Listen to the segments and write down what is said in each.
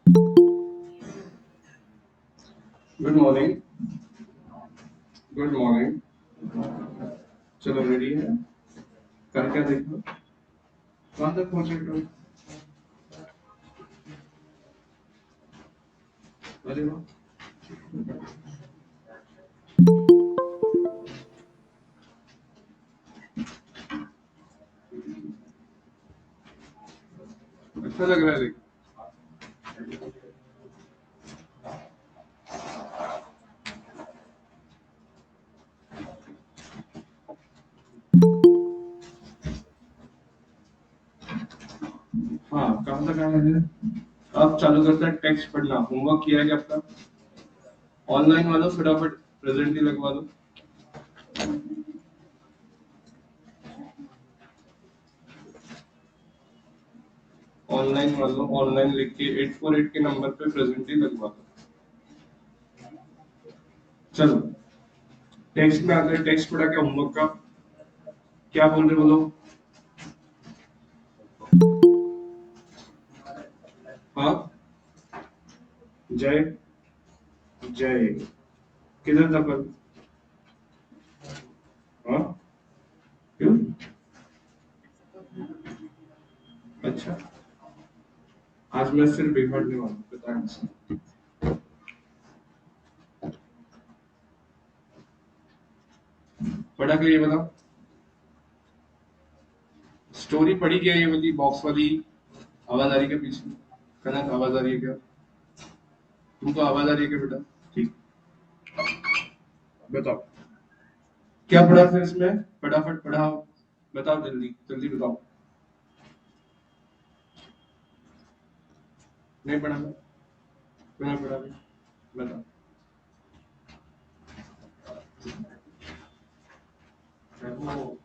Good morning. Good morning. चलो ready है? कर क्या देखो, कहाँ तक पहुंचे तुम? अरे वाह, अच्छा लग रहा है देख। हाँ, कहाँ तक आया है? अब चालू करते हैं टेक्स्ट पढ़ना। होमवर्क किया है क्या आपका? ऑनलाइन वालों फटाफट प्रेजेंट ही लगवा दो। ऑनलाइन वालों ऑनलाइन लिख के 848 के नंबर पे प्रेजेंट ही लगवा दो। चलो टेक्स्ट में आते हैं। टेक्स्ट पढ़ा क्या होमवर्क का? क्या बोल रहे बोलो? हाँ, जय जय किधर था कल? हाँ, क्यों? अच्छा, आज मैं सिर्फ बिगड़ने वाला हूँ, पता है मुझे। पढ़ा क्या ये बताओ? स्टोरी पढ़ी क्या ये वाली बॉक्स वाली? आवाज आ रही है क्या पीछे? कनक आवाज आ रही है क्या? तुमको आवाज आ रही है क्या बेटा? ठीक, बताओ क्या पढ़ा फिर इसमें? फटाफट पढ़ाओ, बताओ जल्दी जल्दी बताओ। नहीं पढ़ा मैं? क्यों नहीं पढ़ा मैं? बताओ। वो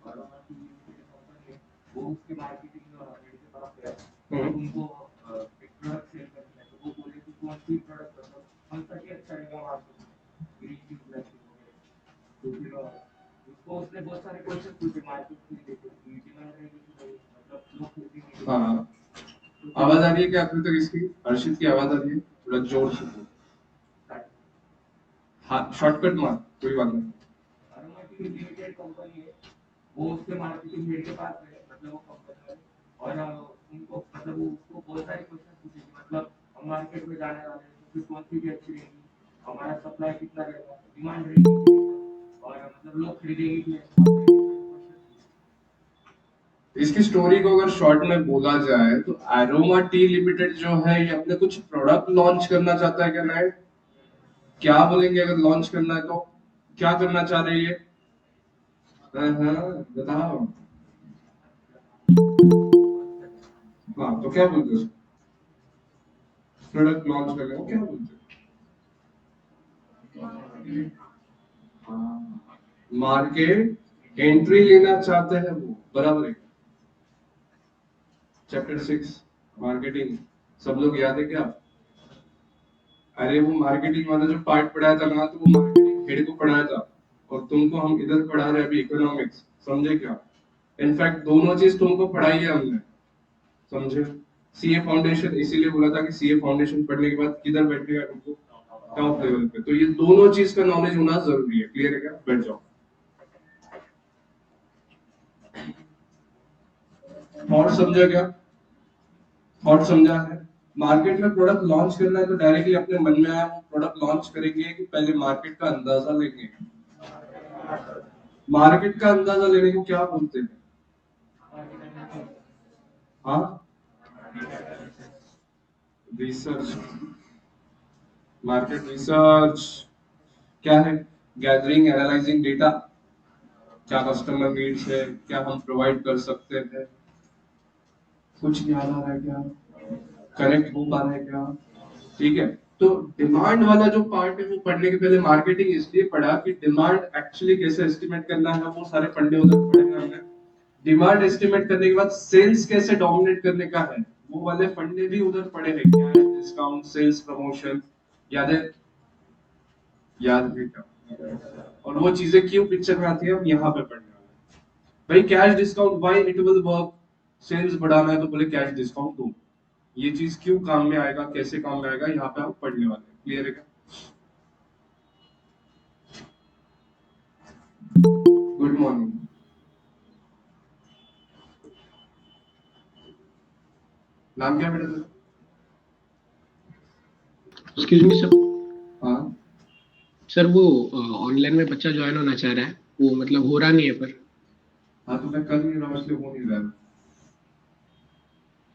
वो उसके मार्केटिंग हेड की तरफ गया, तो उनको एक प्रोडक्ट सेल करना है, तो वो बोले कि कौन सी प्रोडक्ट मतलब कौन सा ही अच्छा रहेगा मार्केट में, ग्रीन टी ब्लैक टी वगैरह। तो फिर उसको उसने बहुत सारे क्वेश्चन पूछे मार्केट के रिलेटेड कि डिमांड रहेगी कि नहीं, मतलब लोग खरीदेंगे। हाँ, आवाज आ रही है क्या आपने तक इसकी? हर्षित की आवाज आ रही है? थोड़ा जोर से बोलो। हाँ, शॉर्टकट मार, कोई बात नहीं। अरोमाटिक लिमिटेड कंपनी है, वो उसके मार्केटिंग हेड के पास है, मतलब वो कंपनी वाले। और उनको मतलब वो उसको बहुत सारे क्वेश्चन पूछे कि मतलब हम मार्केट में जाने वाले हैं तो फिर कौन सी भी अच्छी रहेगी, हमारा सप्लाई कितना रहेगा, डिमांड रहेगी कि नहीं, और मतलब लोग खरीदेंगे कि नहीं, बहुत सारे क्वेश्चन पूछे। इसकी स्टोरी को अगर शॉर्ट में बोला जाए तो एरोमा टी लिमिटेड जो है ये अपने कुछ प्रोडक्ट लॉन्च करना चाहता है क्या नए? क्या बोलेंगे अगर लॉन्च करना है तो? क्या करना चाह रही है? हाँ हाँ, बताओ। हाँ, तो क्या बोलते हो? प्रोडक्ट लॉन्च कर रहे हो, क्या बोलते हो? मार्केट एंट्री लेना चाहते हैं वो, बराबर है। चैप्टर 6 मार्केटिंग, सब लोग याद है क्या? अरे वो मार्केटिंग वाला जो पार्ट पढ़ाया था ना, तो वो मार्केटिंग हेड को पढ़ाया था, और तुमको हम इधर पढ़ा रहे हैं अभी इकोनॉमिक्स, समझे क्या? इनफैक्ट दोनों चीज तुमको पढ़ाई है हमने, समझे? सीए फाउंडेशन, इसीलिए बोला था कि सीए फाउंडेशन पढ़ने के बाद किधर बैठेगा तुमको? टॉप लेवल पे। तो ये दोनों चीज का नॉलेज होना जरूरी है। क्लियर है क्या? बैठ जाओ। और समझा क्या? और समझा है? मार्केट में प्रोडक्ट लॉन्च करना है तो डायरेक्टली अपने मन में आया वो प्रोडक्ट लॉन्च करेंगे कि पहले मार्केट का अंदाजा लेंगे? मार्केट का अंदाजा लेने को क्या बोलते हैं? हाँ, रिसर्च। मार्केट रिसर्च क्या है? गैदरिंग एनालाइजिंग डेटा, क्या कस्टमर नीड्स है, क्या हम प्रोवाइड कर सकते हैं, कुछ याद आ रहा है क्या? कनेक्ट हो पा रहा है क्या? ठीक है। तो डिमांड वाला जो पार्ट है वो पढ़ने के पहले मार्केटिंग इसलिए पढ़ा कि डिमांड एक्चुअली कैसे एस्टिमेट करना है, वो सारे फंडे उधर पढ़ेंगे हमने। डिमांड एस्टिमेट करने के बाद सेल्स कैसे डोमिनेट करने का है, वो वाले फंडे भी उधर पड़े हैं। क्या है? डिस्काउंट, सेल्स प्रमोशन, याद है? याद है क्या? और वो चीजें क्यों पिक्चर में आती है, हम यहाँ पे पढ़ने वाले हैं। भाई cash discount, why it will work? Sales बढ़ाना है तो बोले कैश डिस्काउंट दो। ये चीज क्यों काम में आएगा, कैसे काम में आएगा, यहाँ पे हम पढ़ने वाले हैं। क्लियर है क्या? Good morning. नाम क्या है बेटा तेरा? Excuse me sir. हाँ सर वो ऑनलाइन में बच्चा ज्वाइन होना चाह रहा है, वो मतलब हो रहा नहीं है पर। हाँ, तो मैं कर नहीं रहा हूँ इसलिए हो नहीं रहा है।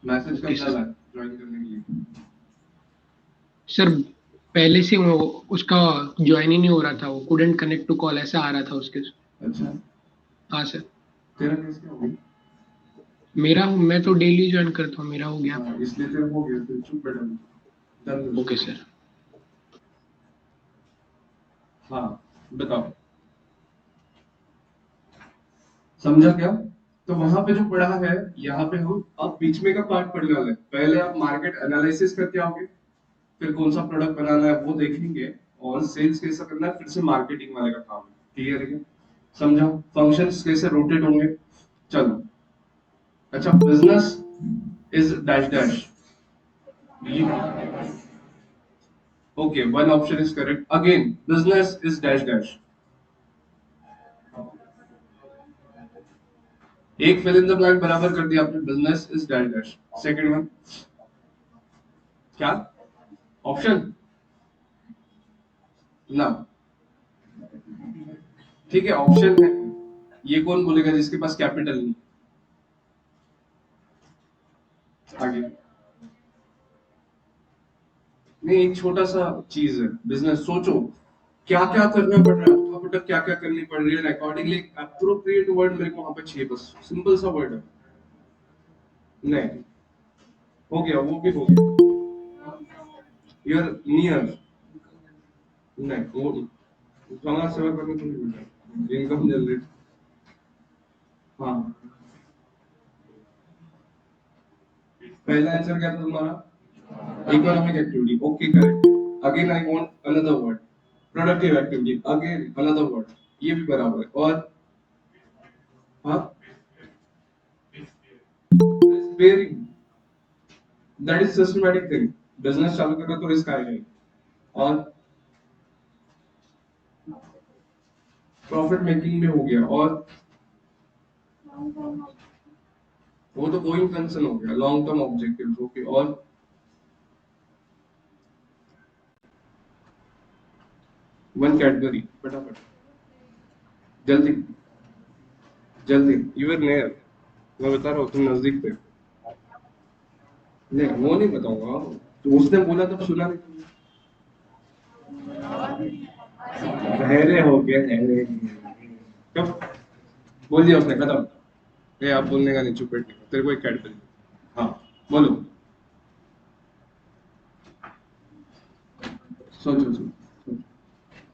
मैसेज ओके कब सर। डाला है ज्वाइन करने के लिए? सर पहले से वो उसका ज्वाइन ही नहीं हो रहा था, वो कुडंट कनेक्ट टू कॉल ऐसा आ रहा था उसके। अच्छा, हाँ सर। तेरा कैसे हो गया? मेरा मैं तो डेली ज्वाइन करता हूँ, मेरा हो गया। हाँ, इसलिए तेरा हो गया, फिर चुप बैठा। डन। Okay sir. हाँ, बताओ, समझा क्या? तो वहां पे जो पढ़ा है, यहाँ पे हम अब बीच में का पार्ट पढ़ने वाले हैं। पहले आप मार्केट एनालिसिस करके आओगे, फिर कौन सा प्रोडक्ट बनाना है वो देखेंगे, और सेल्स कैसा करना है, फिर से मार्केटिंग वाले का काम है। क्लियर है क्या? समझा? फंक्शंस कैसे रोटेट होंगे। चलो, अच्छा, business is dash dash. Okay, one option is correct. Again, business is dash dash. एक फिल इन द ब्लैंक बराबर कर दिया आपने, business is dash dash. Second one क्या? ऑप्शन ना। ठीक है, ऑप्शन है। ये कौन बोलेगा जिसके पास कैपिटल नहीं? आगे नहीं, एक छोटा सा चीज है, बिजनेस सोचो क्या क्या करना पड़ रहा है, उठापटक क्या क्या करनी पड़ रही है, अकॉर्डिंगली अप्रोप्रिएट वर्ड मेरे को वहां पे चाहिए, बस सिंपल सा वर्ड है। नहीं, हो गया, वो भी हो गया। You're near. नहीं, वो समाज सेवा करने को नहीं मिलता, इनकम जनरेट। हाँ, पहला आंसर क्या था तुम्हारा? Economic activity. Okay, correct. Again I want another word, productive activity. Again another word, ये भी बराबर है। और हाँ, repairing, that is systematic thing. Business चालू कर रहे तो रिस्क आएगा ही। और प्रॉफिट मेकिंग में हो गया। और वो तो गोइंग कंसर्न हो गया, लॉन्ग टर्म ऑब्जेक्टिव। ओके, और वन कैडबरी, फटाफट, जल्दी जल्दी। यू आर नियर, मैं बता रहा हूँ, तुम नजदीक थे। नहीं, वो नहीं बताऊंगा, तो उसने बोला तब सुना नहीं तुमने। ठहरे हो गए, ठहरे। कब बोल दिया उसने, खत्म। ये आप बोलने का नहीं, चुप बैठने का। तेरे को एक कैडबरी। हाँ, बोलो। सोचो सोचो,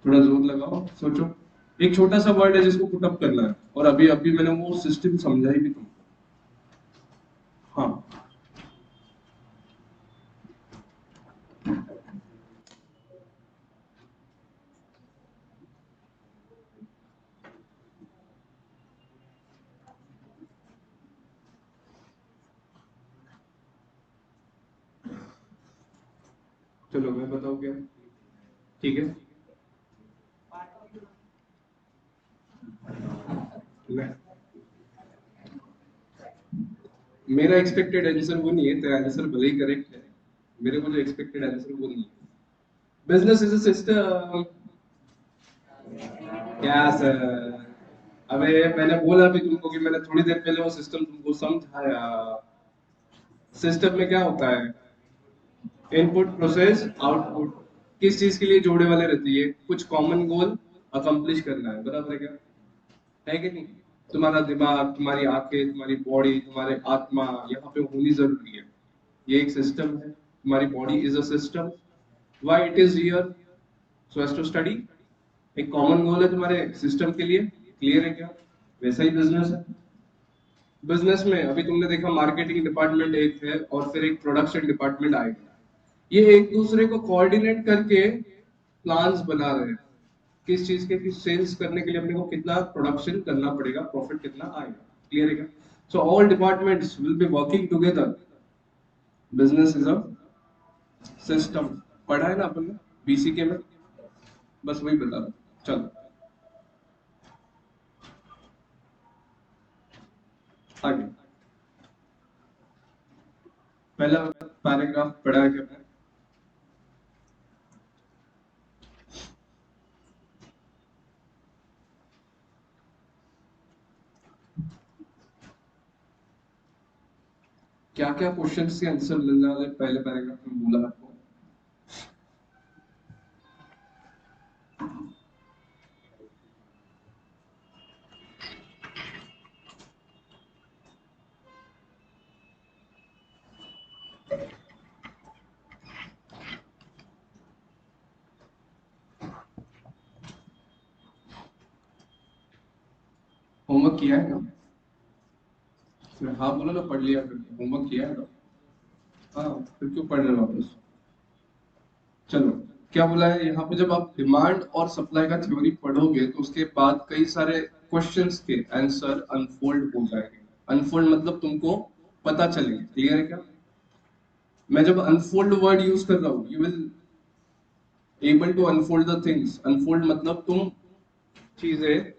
थोड़ा जोर लगाओ, सोचो। एक छोटा सा वर्ड है जिसको पुटअप करना है, और अभी अभी मैंने वो सिस्टम समझाई भी तुमको। हाँ, चलो मैं बताऊँ क्या? ठीक है, मैं मेरा एक्सपेक्टेड आंसर वो नहीं है, तेरा आंसर भले ही करेक्ट है, मेरे को जो एक्सपेक्टेड आंसर वो नहीं है। Business is a system. क्या सर? अबे, मैंने बोला भी तुमको कि मैंने थोड़ी देर पहले वो सिस्टम तुमको समझाया। सिस्टम में क्या होता है? Input, process, output. किस चीज के लिए जोड़े वाले रहती है? कुछ कॉमन गोल अकम्प्लिश करना है, बराबर है क्या? है कि नहीं? तुम्हारा दिमाग, तुम्हारी आंखें, तुम्हारी बॉडी, तुम्हारे आत्मा यहाँ पे होनी जरूरी है। ये एक सिस्टम है, तुम्हारी body is a system. Why it is here? So as to study. एक कॉमन गोल है तुम्हारे सिस्टम के लिए। क्लियर है क्या? वैसा ही बिजनेस है। बिजनेस में अभी तुमने देखा, मार्केटिंग डिपार्टमेंट एक है, और फिर एक प्रोडक्शन डिपार्टमेंट आएगा। ये एक दूसरे को कोऑर्डिनेट करके प्लान्स बना रहे हैं। किस चीज के? किस सेल्स करने के लिए अपने को कितना प्रोडक्शन करना पड़ेगा, प्रॉफिट कितना आएगा। क्लियर है क्या? So all departments will be working together business is a system, पढ़ा है ना अपन ने बीसीके में, बस वही बता रहा हूं। चलो आगे, पहला पैराग्राफ पढ़ा है क्या मैंने? क्या क्या क्वेश्चन के आंसर मिलने वाले पहले पैराग्राफ में बोला आपको? होमवर्क किया है ना? हाँ बोलो ना, पढ़ लिया करके, होमवर्क किया है ना? हाँ, फिर क्यों पढ़ रहे हो वापस? चलो, क्या बोला है यहाँ पे, जब आप डिमांड और सप्लाई का थ्योरी पढ़ोगे तो उसके बाद कई सारे क्वेश्चंस के आंसर अनफोल्ड हो जाएंगे। अनफोल्ड मतलब तुमको पता चलेगा, क्लियर है क्या? मैं जब अनफोल्ड वर्ड यूज कर रहा हूँ, you will able to unfold the things. Unfold मतलब तुम चीजें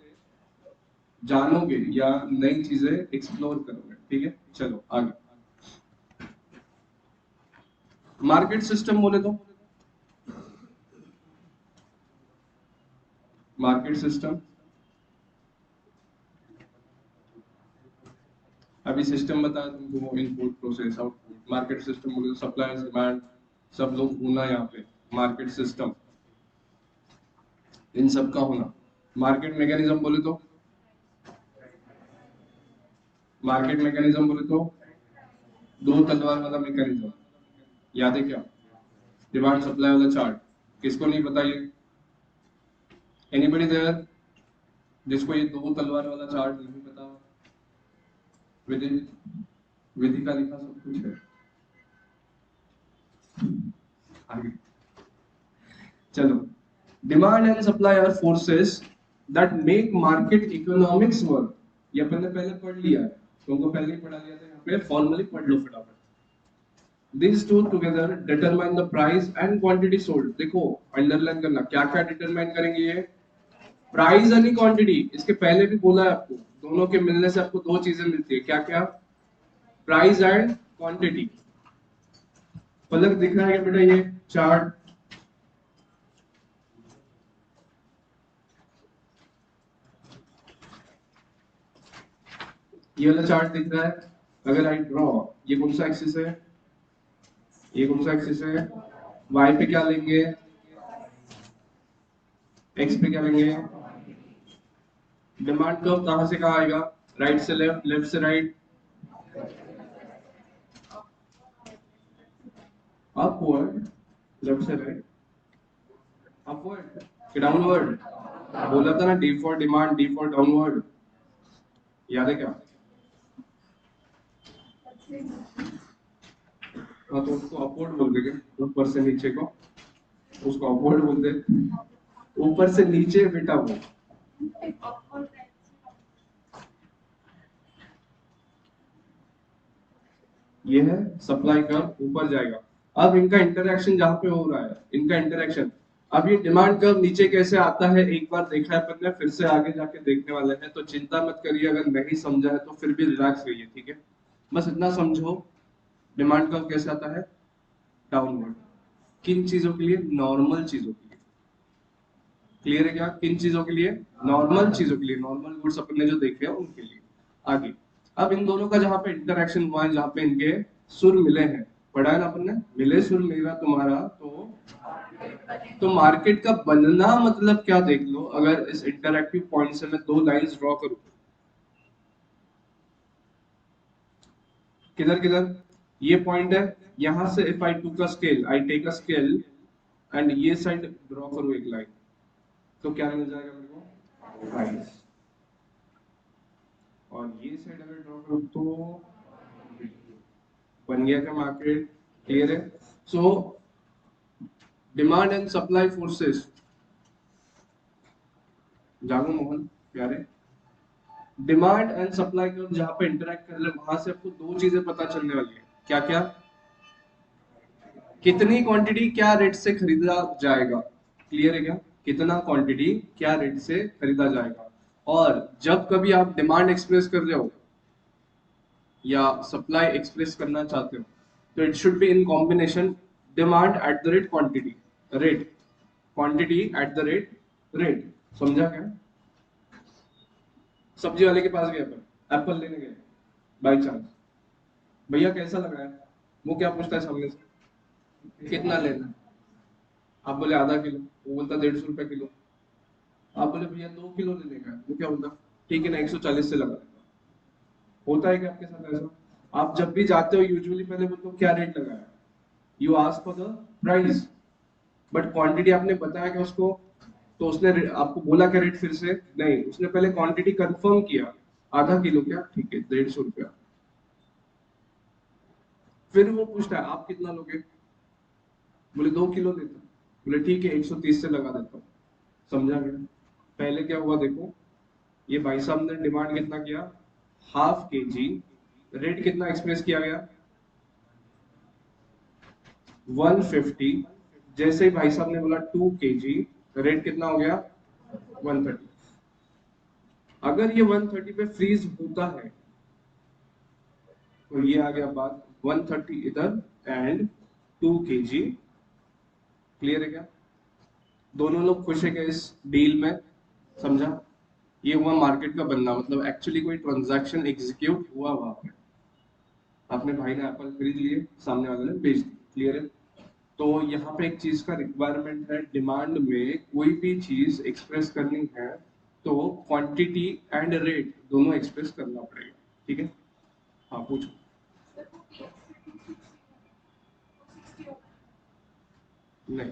जानोगे या नई चीजें एक्सप्लोर करोगे, ठीक है? चलो आगे, मार्केट सिस्टम बोले तो, मार्केट सिस्टम, अभी सिस्टम बताया तुमको, input process output. Market system बोले तो सप्लाई डिमांड सब लोग होना, यहाँ पे मार्केट सिस्टम, इन सब का होना। मार्केट मैकेनिज्म बोले तो, मार्केट मैकेनिज्म बोले तो दो तलवार वाला मैकेनिज्म, याद है क्या? डिमांड सप्लाई वाला चार्ट, किसको नहीं पता ये? एनीबडी देयर जिसको ये दो तलवार वाला चार्ट नहीं पता? विधि, विधि का लिखा सब कुछ है आगे। चलो, demand and supply are forces that make market economics work. ये अपन ने पहले पढ़ लिया है, तुमको पहले ही पढ़ा लिया था, यहाँ पे फॉर्मली पढ़ लो फटाफट। These two together determine the price and quantity sold। देखो अंडरलाइन करना, क्या क्या डिटरमाइन करेंगे ये? प्राइस यानी क्वांटिटी, इसके पहले भी बोला है आपको, दोनों के मिलने से आपको दो चीजें मिलती है, क्या क्या? Price and quantity. फलक दिख रहा है क्या बेटा, ये चार्ट? ये वाला चार्ट दिख रहा है? अगर आई ड्रॉ, ये कौन सा एक्सिस है? ये कौन सा एक्सिस है? वाई पे क्या लेंगे? एक्स पे क्या लेंगे? डिमांड कर्व कहां से कहां आएगा? राइट से लेफ्ट, लेफ्ट से राइट, अपवर्ड, लेफ्ट से राइट, अपवर्ड कि डाउनवर्ड? बोला था ना, D for demand, D for downward, याद है क्या? हाँ, तो उसको अपवर्ड बोल देंगे, ऊपर से नीचे को, उसको अपवर्ड बोलते, ऊपर से नीचे बेटा वो। ये है सप्लाई कर्व, ऊपर जाएगा। अब इनका इंटरेक्शन जहां पे हो रहा है, इनका इंटरेक्शन, अब ये डिमांड कर्व नीचे कैसे आता है एक बार देखा है अपन ने, फिर से आगे जाके देखने वाले हैं, तो चिंता मत करिए, अगर नहीं समझा है तो फिर भी रिलैक्स रहिए, ठीक है? बस इतना समझो, डिमांड कर्व कैसे आता है? डाउनवर्ड। किन चीजों के लिए? नॉर्मल चीजों के लिए, क्लियर है क्या? किन चीजों के लिए? नॉर्मल चीजों के लिए, नॉर्मल गुड्स अपन ने जो देखे हैं उनके लिए। आगे, अब इन दोनों का जहां पे इंटरेक्शन हुआ है, जहां पे इनके सुर मिले हैं, पढ़ा है ना अपन ने, मिले सुर मेरा तुम्हारा, तो मार्केट का बनना मतलब क्या देख लो। अगर इस इंटरएक्टिव पॉइंट से मैं दो लाइंस ड्रॉ करूं, किधर किधर? ये पॉइंट है, यहां से if I took a scale, I take a scale and ये साइड ड्रॉ करूं एक लाइन, तो क्या मिल जाएगा मेरे को? प्राइस। और ये साइड अगर ड्रॉ करूं तो बन गया क्या मार्केट? क्लियर है? So demand and supply forces, जागो मोहन प्यारे, डिमांड एंड सप्लाई को जहां पे इंटरेक्ट कर रहे हैं, वहां से आपको दो चीजें पता चलने वाली है, क्या क्या? कितनी क्वांटिटी क्या रेट से खरीदा जाएगा, क्लियर है क्या? कितना क्वांटिटी क्या रेट से खरीदा जाएगा। और जब कभी आप डिमांड एक्सप्रेस कर रहे हो या सप्लाई एक्सप्रेस करना चाहते हो तो it should be in combination demand at the rate quantity, rate quantity at the rate rate. समझा क्या? सब्जी वाले के पास गए अपन, एप्पल लेने गए बाई चांस, भैया कैसा लग रहा है, वो क्या पूछता है सामने से, कितना लेना है? आप बोले आधा किलो, वो बोलता 150 रुपए किलो। आप बोले भैया 2 किलो लेने का है, वो क्या बोलता, ठीक है ना 140 से लगा देता। होता है क्या आपके साथ ऐसा? आप जब भी जाते हो यूजुअली पहले बोलते हो क्या रेट लगाया, you ask for the price, but quantity आपने बताया कि उसको, तो उसने आपको बोला क्या रेट फिर से? नहीं, उसने पहले क्वांटिटी कंफर्म किया, आधा किलो क्या, ठीक है 150 रुपया। फिर वो पूछता है आप कितना लोगे, बोले 2 किलो लेता, बोले ठीक है 130 से लगा देता हूँ। समझा गया? पहले क्या हुआ देखो, ये भाई साहब ने डिमांड कितना किया, हाफ के जी, रेट कितना एक्सप्रेस किया गया 150। जैसे ही भाई साहब ने बोला 2 kg, रेट कितना हो गया 130। अगर ये 130 पे फ्रीज होता है तो ये आ गया बात 130 इधर एंड 2 kg। क्लियर है क्या? दोनों लोग खुश है क्या इस डील में? समझा? ये हुआ मार्केट का बनना, मतलब एक्चुअली कोई ट्रांजैक्शन एग्जीक्यूट हुआ वहां पे। अपने भाई ने एप्पल खरीद लिए, सामने वाले ने बेच दी। क्लियर है? तो यहाँ पे एक चीज का रिक्वायरमेंट है, डिमांड में कोई भी चीज एक्सप्रेस करनी है तो क्वांटिटी एंड रेट दोनों एक्सप्रेस करना पड़ेगा। ठीक है? हाँ पूछो। नहीं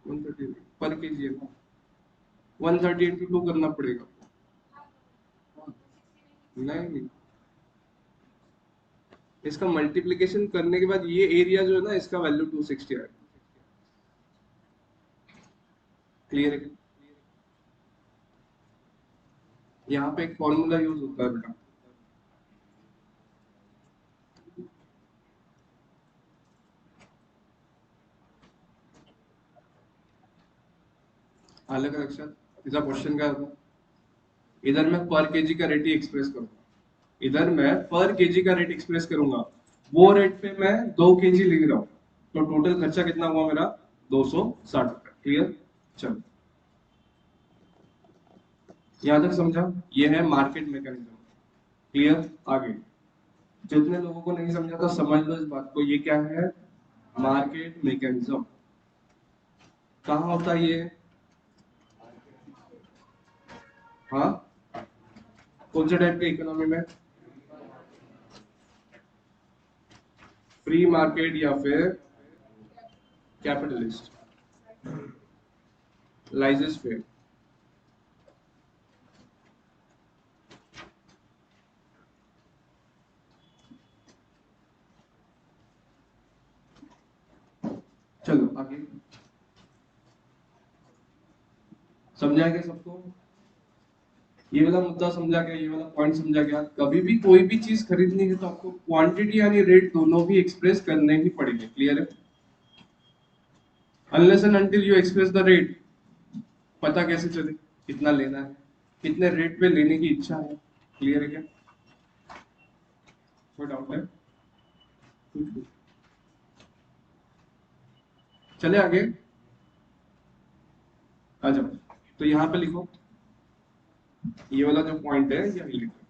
130 पर के जी है ना, 130 × 2 करना पड़ेगा। नहीं, इसका मल्टीप्लिकेशन करने के बाद ये एरिया जो है ना, इसका वैल्यू 260 है। क्लियर है? यहाँ पे एक फॉर्मूला यूज होता है बेटा, अलग अलग अक्षर। इसका क्वेश्चन क्या था, इधर मैं पर केजी का रेट ही एक्सप्रेस करूंगा, इधर मैं पर केजी का रेट एक्सप्रेस करूंगा, वो रेट पे मैं 2 kg ले रहा हूँ, तो टोटल खर्चा कितना हुआ मेरा 260 रुपए। क्लियर? चलो, यहां तक समझा? ये है मार्केट मैकेनिज्म। क्लियर? आगे जितने लोगों को नहीं समझा था समझ लो इस बात को, ये क्या है, मार्केट मैकेनिज्म। कहाँ होता है ये? हाँ, कौन से टाइप के इकोनॉमी में? फ्री मार्केट या फिर कैपिटलिस्ट, लाइजेस फेयर। चलो आगे, समझा गया सबको? ये वाला मुद्दा समझा गया, ये वाला पॉइंट समझा गया। कभी भी कोई भी चीज खरीदनी है तो आपको क्वांटिटी यानी रेट दोनों भी एक्सप्रेस करने ही पड़ेंगे। क्लियर है? Unless and until you express the rate, पता कैसे चले कितना लेना है, कितने रेट पे लेने की इच्छा है। क्लियर है क्या? कोई डाउट है? चले आगे, आ जाओ। तो यहाँ पे लिखो, ये वाला जो पॉइंट है यही लिखो,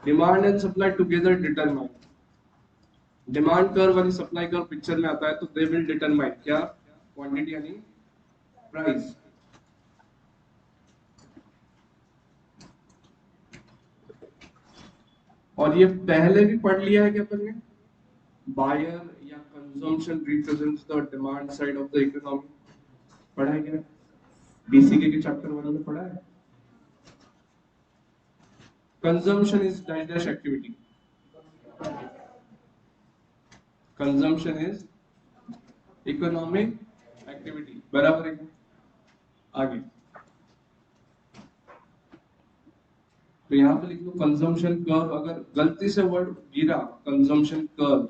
demand and supply together determine. Demand curve वाली सप्लाई कर्व पिक्चर में आता है तो दे विल डिटरमाइन क्या, क्वांटिटी यानी प्राइस। और ये पहले भी पढ़ लिया है क्या अपन ने, बायर या consumption represents the demand side of the economy, पढ़ा है क्या? बीसीके के चैप्टर 1 में पढ़ा है। Consumption is dash dash activity, consumption is economic activity, बराबर है? आगे तो यहाँ पे लिख लो कंजम्पशन कर्व। अगर गलती से वर्ड गिरा consumption curve,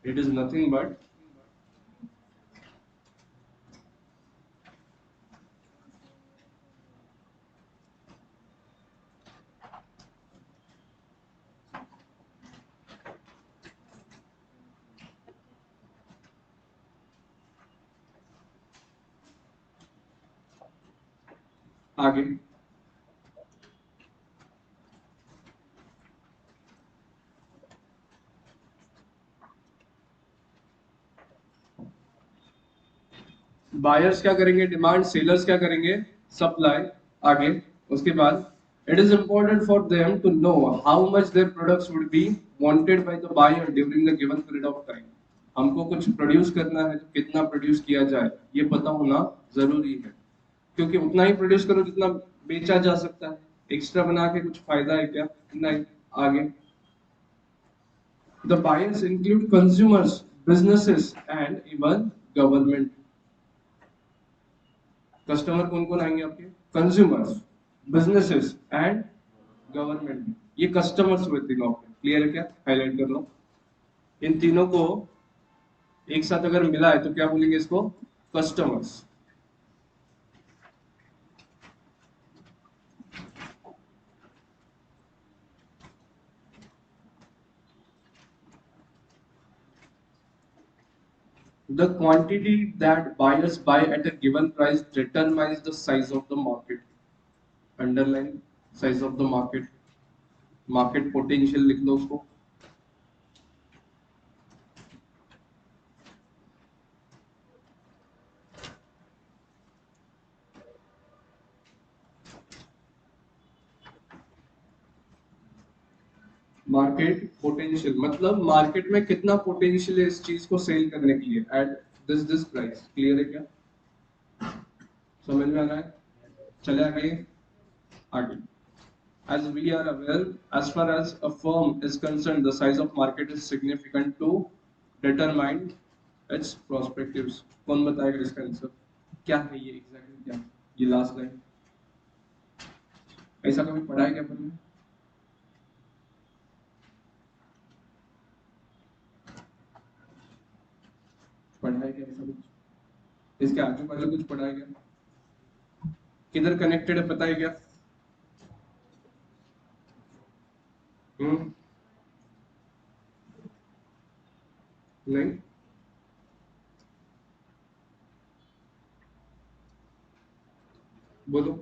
it is nothing but आगे बायर्स क्या करेंगे, डिमांड, सेलर्स क्या करेंगे, सप्लाई। आगे उसके बाद it is important for them to know how much their products would be wanted by the buyer during the given period of time. हमको कुछ प्रोड्यूस करना है तो कितना प्रोड्यूस किया जाए ये पता होना जरूरी है, क्योंकि उतना ही प्रोड्यूस करो जितना बेचा जा सकता है। एक्स्ट्रा बना के कुछ फायदा है क्या, नहीं। आगे the buyers include consumers, businesses and even government. Customer कौन कौन आएंगे आपके, कंज्यूमर्स, बिजनेसेस एंड गवर्नमेंट। ये कस्टमर्स हुए तीनों आपके, क्लियर है क्या, हाईलाइट कर लो। इन तीनों को एक साथ अगर मिला है तो क्या बोलेंगे इसको, customers. The quantity that buyers buy at a given price determines the size of the market. Underline size of the market, market potential लिख लो उसको। मार्केट पोटेंशियल मतलब मार्केट में कितना पोटेंशियल है इस चीज को सेल करने के लिए एट दिस प्राइस। क्लियर है क्या, समझ में आ रहा है। चले आगे। आगे as we are aware, as far as a firm is concerned, the size of market is significant to determine its perspectives। कौन बताएगा इसका आंसर, क्या है ये एग्जैक्टली क्या, ये लास्ट लाइन ऐसा कभी पढ़ा है क्या अपन ने, पढ़ा है क्या ऐसा कुछ, इसके आजू बाजू कुछ पढ़ा है क्या, किधर कनेक्टेड है पता है क्या। हम्म, नहीं, बोलो।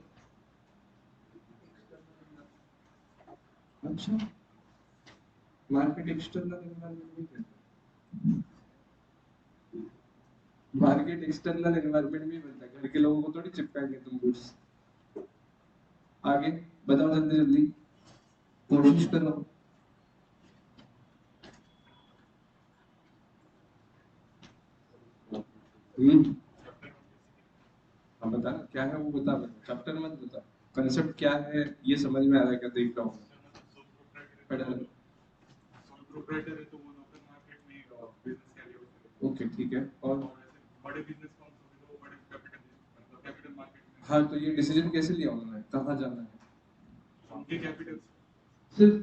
अच्छा, मार्केट एक्सटर्नल एनवायरनमेंट में, मार्केट एक्सटर्नल एनवायरनमेंट में बनता है, घर के लोगों को थोड़ी चिपकाएंगे तुम गुड्स। आगे बताओ जल्दी जल्दी, कोशिश करो। हम्म, हाँ बता क्या है वो, बता बता, चैप्टर मत बता, कंसेप्ट क्या है ये समझ में आ रहा है क्या, देख रहा हूँ। ओके ठीक है, और हाँ तो ये डिसीजन कैसे लिया उन्होंने, कहाँ जाना है, सिर्फ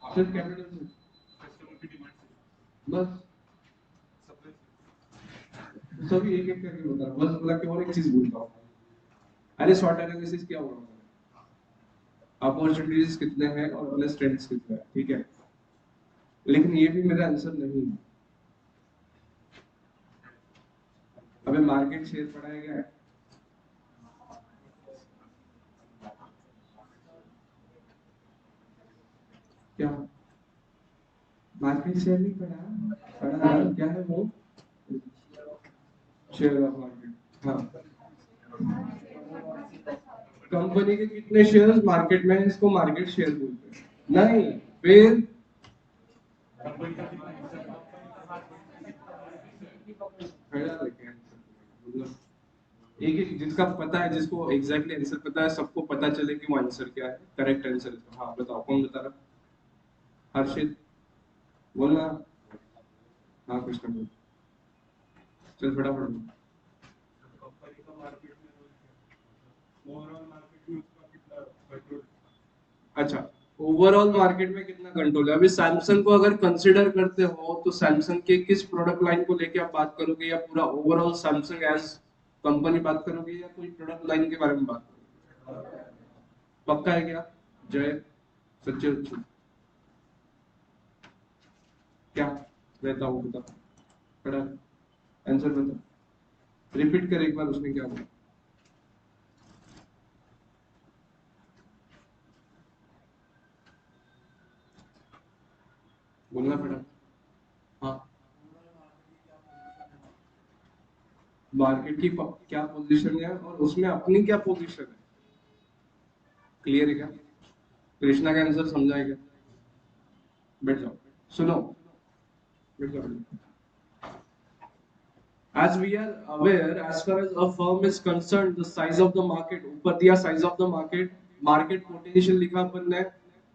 सिर्फ कैपिटल से, बस सभी एक एक करके बता, बस बोला कि और एक चीज बोलता हूँ। अरे शॉर्ट एनालिसिस क्या होगा, अपॉर्चुनिटीज कितने हैं और अपने स्ट्रेंथ्स कितने हैं, ठीक है। लेकिन ये भी मेरा आंसर नहीं है। अबे मार्केट शेयर पढ़ाया गया है, क्या मार्केट शेयर नहीं पढ़ा, पढ़ा क्या है वो, शेयर ऑफ मार्केट, हाँ। कंपनी के कितने शेयर्स मार्केट में है, इसको मार्केट शेयर बोलते हैं, नहीं फिर एक एक जिसका पता है, जिसको एग्जैक्टली आंसर पता है, सबको पता चले कि वो आंसर क्या है, करेक्ट आंसर। हाँ बताओ कौन बता रहा, हर्षित बोलना। हाँ कुछ कर, चल फटाफट बोल। अच्छा, ओवरऑल मार्केट में कितना कंट्रोल है? अभी सैमसंग को अगर कंसिडर करते हो तो सैमसंग के किस प्रोडक्ट लाइन को लेके आप बात करोगे, या पूरा ओवरऑल सैमसंग एज कंपनी बात करोगे, या कोई प्रोडक्ट लाइन के बारे में बात करोगे? पक्का है क्या? जय, सच्चे अच्छे, क्या रहता हो बता, खड़ा आंसर बता, रिपीट कर एक बार, उसने क्या बोला? बोलना पड़ा। हाँ, मार्केट की क्या पोजीशन है और उसमें अपनी क्या पोजीशन है, क्लियर है क्या? कृष्णा का आंसर समझा है क्या? बैठ जाओ, सुनो, बैठ जाओ। As we are aware, as far as a firm is concerned, the size of the market, ऊपर दिया size of the market, market potential लिखा अपन ने।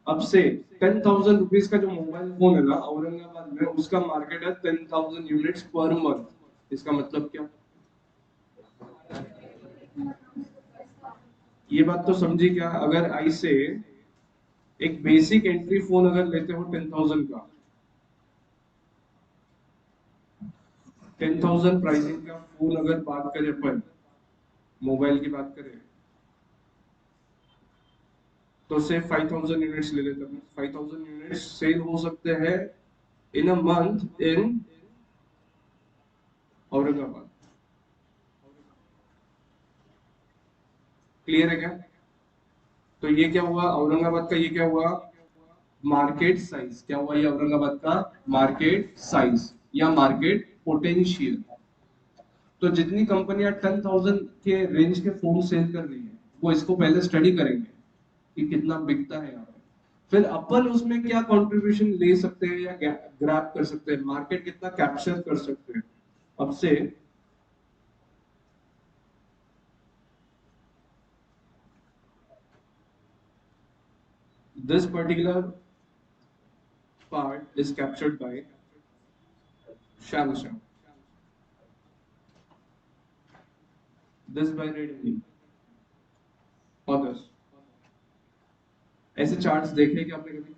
अब से 10,000 रुपीज का जो मोबाइल फोन है ना औरंगाबाद में, उसका मार्केट है 10,000 यूनिट्स पर मंथ। इसका मतलब क्या? ये बात तो समझी क्या? अगर आई से एक बेसिक एंट्री फोन अगर लेते हो 10,000 का, 10,000 प्राइसिंग का फोन अगर बात करें अपन, मोबाइल की बात करें, तो से 5,000 यूनिट्स ले लेते हैं। 5,000 यूनिट्स सेल हो सकते हैं in a month in Aurangabad. Clear है क्या? तो ये क्या हुआ औरंगाबाद का, ये क्या हुआ मार्केट साइज, क्या हुआ ये औरंगाबाद का मार्केट साइज या मार्केट पोटेंशियल। तो जितनी कंपनियां 10,000 के रेंज के फोन सेल कर रही है, वो इसको पहले स्टडी करेंगे कि कितना बिकता है यहाँ पे, फिर अपन उसमें क्या कंट्रीब्यूशन ले सकते हैं या ग्रैब कर सकते हैं, मार्केट कितना कैप्चर कर सकते हैं। अब से this particular part is captured by Samsung, this by Redmi, others। ऐसे चार्ट्स देखे क्या आपने कभी?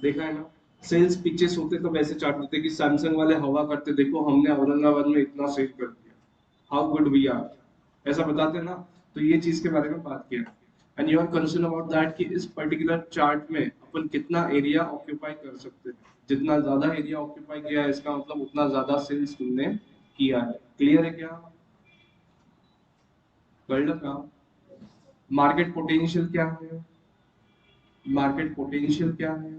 देखा है ना? सेल्स पिचेस होते तो वैसे चार्ट होते कि सैमसंग वाले हवा करते, देखो हमने औरंगाबाद में इतना सेल कर दिया, हाउ गुड वी आर, ऐसा बताते ना। तो ये चीज के बारे में बात किया। And you are concern about that कि इस पर्टिकुलर चार्ट में अपन कितना एरिया ऑक्यूपाई कर सकते हैं। जितना ज्यादा एरिया ऑक्यूपाई किया है, इसका मतलब उतना ज्यादा सेल्स तुमने किया है। क्लियर है क्या? वर्ल्ड का मार्केट पोटेंशियल क्या है? मार्केट पोटेंशियल क्या है?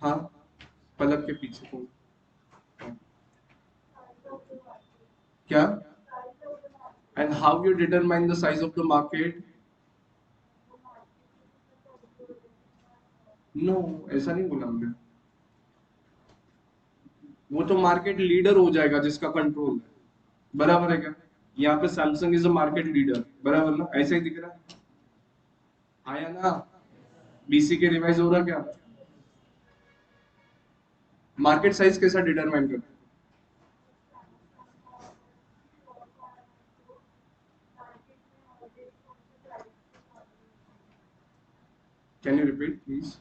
हाँ, पलक के पीछे कौन? क्या? And how you determine the size of the market? No, ऐसा नहीं बोला हमने। वो तो मार्केट लीडर हो जाएगा जिसका कंट्रोल है, बराबर है क्या? यहाँ पे Samsung is a market leader, बराबर ना? ऐसे ही दिख रहा है, आया ना? बीसी के रिवाइज हो रहा क्या? मार्केट साइज कैसा डिटरमाइन करते हैं? Can you repeat please?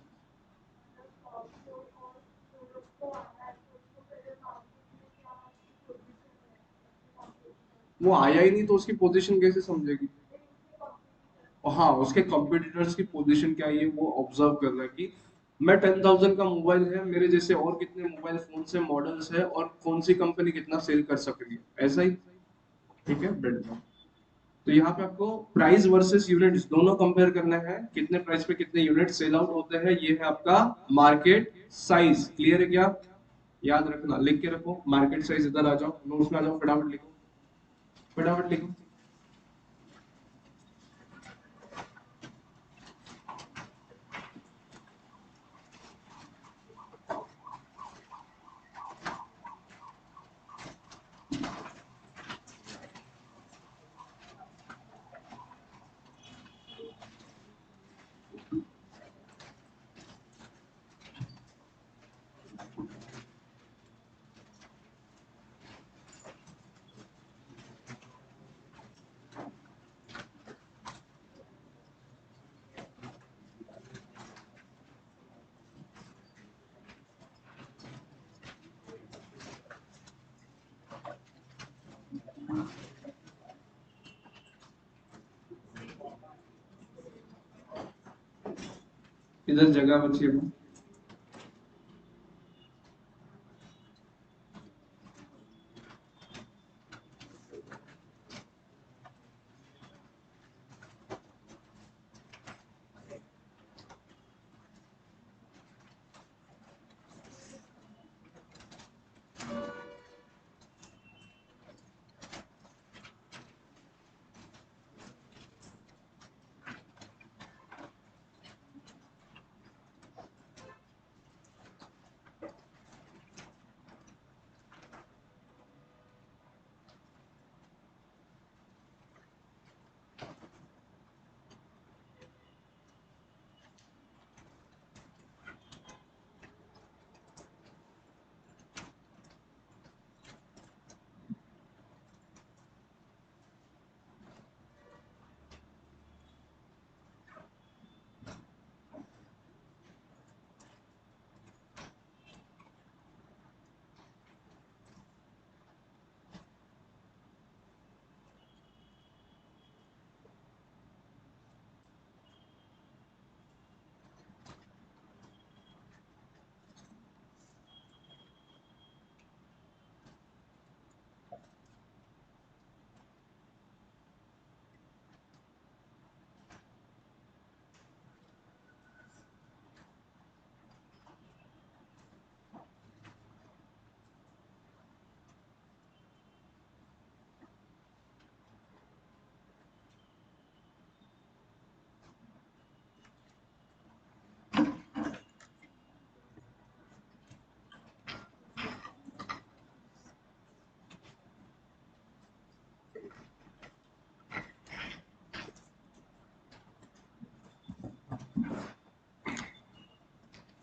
वो आया ही नहीं तो उसकी पोजीशन कैसे समझेगी? और हाँ, उसके कॉम्पिटिटर्स की पोजीशन क्या है ये वो ऑब्जर्व कर रहा है कि मैं 10,000 का मोबाइल है, मेरे जैसे और कितने मोबाइल फोन से मॉडल्स है और कौन सी कंपनी कितना सेल कर सक रही है, ऐसा ही। ठीक है, बैठ जाओ। तो यहाँ पे आपको प्राइस वर्सेस यूनिट्स दोनों कंपेयर करना है, कितने प्राइस पे कितने यूनिट सेल आउट होते हैं, ये है आपका मार्केट साइज। क्लियर है क्या? याद रखना, लिख के रखो मार्केट साइज। इधर आ जाओ, नोट्स में आ जाओ, फटाफट लिखो, फटाफट लिखो। इधर जगह बची है।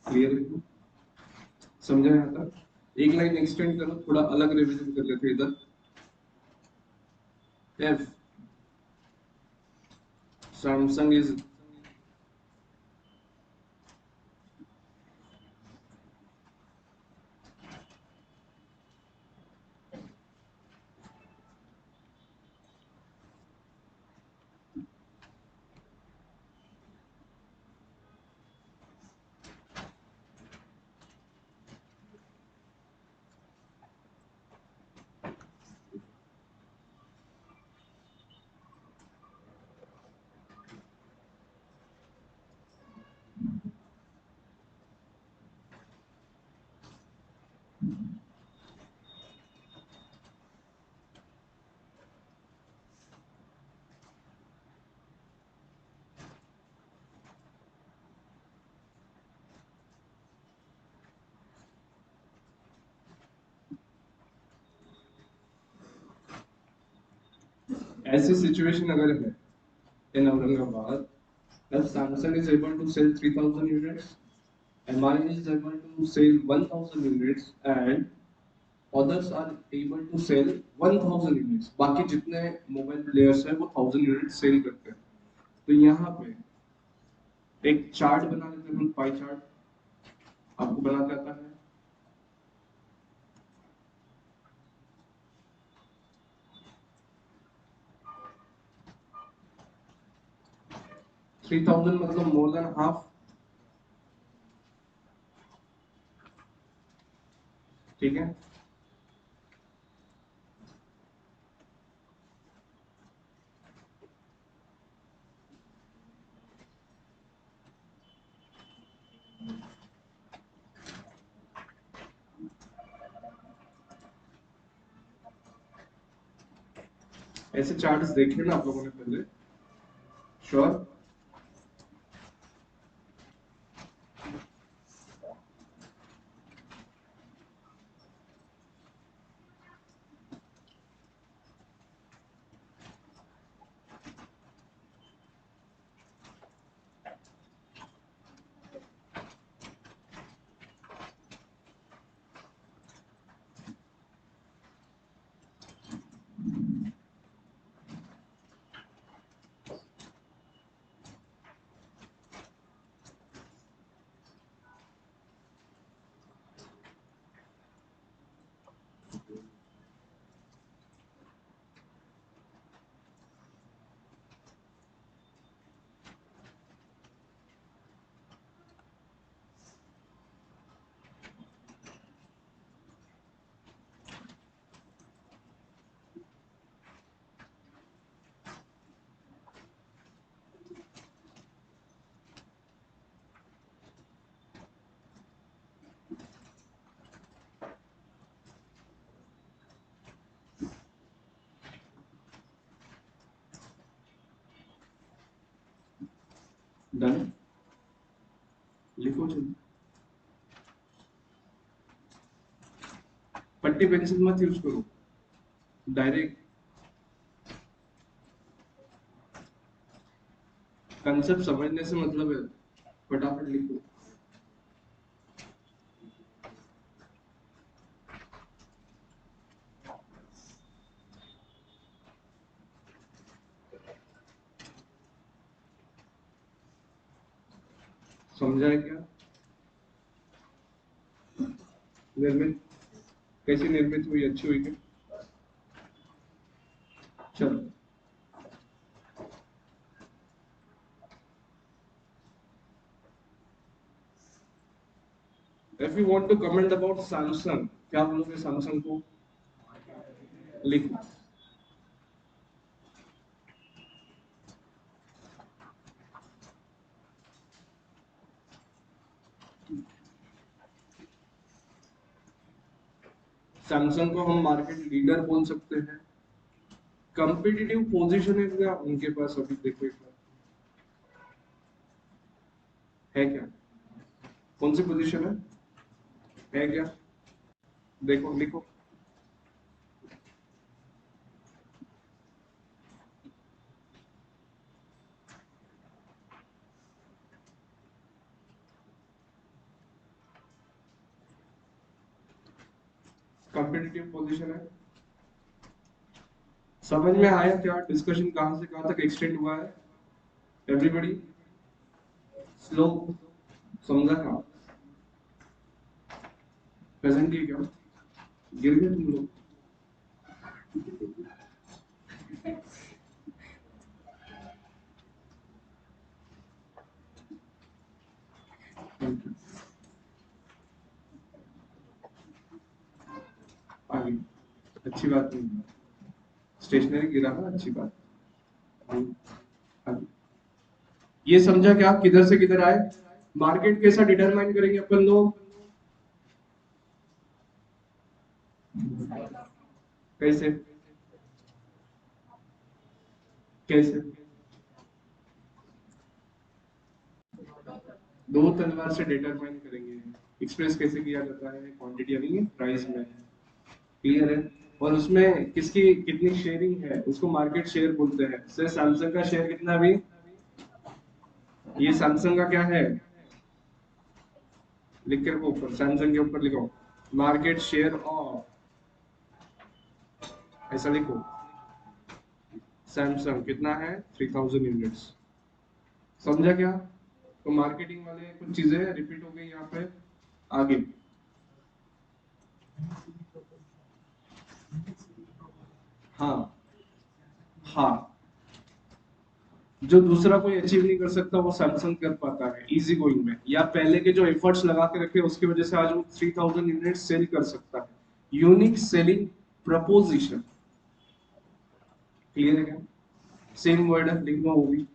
क्लियर है? समझा यहाँ तक? एक लाइन एक्सटेंड करो, थोड़ा अलग रिवीजन कर लेते हैं इधर। F, Samsung is ऐसी सिचुएशन अगर है in Aurangabad, if Samsung is able to sell 3,000 units, MI is able to sell 1,000 units, and others are able to sell 1,000 units. बाकी जितने मोबाइल प्लेयर्स हैं वो 1,000 यूनिट सेल करते हैं। तो यहाँ पे एक चार्ट बना लेते हैं, पाई चार्ट। आपको बनाते आता है? 3,000 मतलब मोर देन हाफ। ठीक है, ऐसे चार्ट्स देखे ना आप लोगों ने पहले? श्योर? डन, लिखो जल्दी। पट्टी पेंसिल मत यूज करो, डायरेक्ट कंसेप्ट समझने से मतलब है, फटाफट लिखो। समझा है क्या? निर्मित कैसी निर्मित हुई, अच्छी हुई क्या? चलो, if you want to comment about Samsung, क्या बोलोगे सैमसंग को? लिखो। सैमसंग को हम मार्केट लीडर बोल सकते हैं। कंपिटिटिव पोजीशन है क्या उनके पास अभी, देखो एक बार, है क्या? कौन सी पोजीशन है क्या? देखो, लिखो। कंपिटिटिव पोजीशन है। समझ में आया क्या? डिस्कशन कहां से कहां तक एक्सटेंड हुआ है? एवरीबॉडी स्लो, समझा क्या? प्रेजेंटली क्या गिर गए तुम लोग? आगे, अच्छी बात नहीं, स्टेशनरी गिरा ना, अच्छी बात। आगे। ये समझा क्या किधर से किधर आए? मार्केट कैसा डिटरमाइन करेंगे अपन लोग? कैसे? कैसे? दो तलवार से डिटरमाइन करेंगे। एक्सप्रेस कैसे किया जाता है? क्वांटिटी यानी प्राइस में, क्लियर है? और उसमें किसकी कितनी शेयरिंग है उसको मार्केट शेयर बोलते हैं। जैसे सैमसंग का शेयर कितना अभी, ये सैमसंग का क्या है, लिख के रखो ऊपर, सैमसंग के ऊपर लिखो मार्केट शेयर ऑफ, ऐसा लिखो। सैमसंग कितना है? 3000 यूनिट्स। समझा क्या? तो मार्केटिंग वाले कुछ चीजें रिपीट हो गई यहाँ पे। आगे, हाँ हाँ, जो दूसरा कोई अचीव नहीं कर सकता वो सैमसंग कर पाता है इजी गोइंग में, या पहले के जो एफर्ट्स लगा के रखे उसकी वजह से आज वो 3000 यूनिट सेल कर सकता है। यूनिक सेलिंग प्रपोजिशन, क्लियर है क्या? सेम वर्ड है, लिखना वो भी।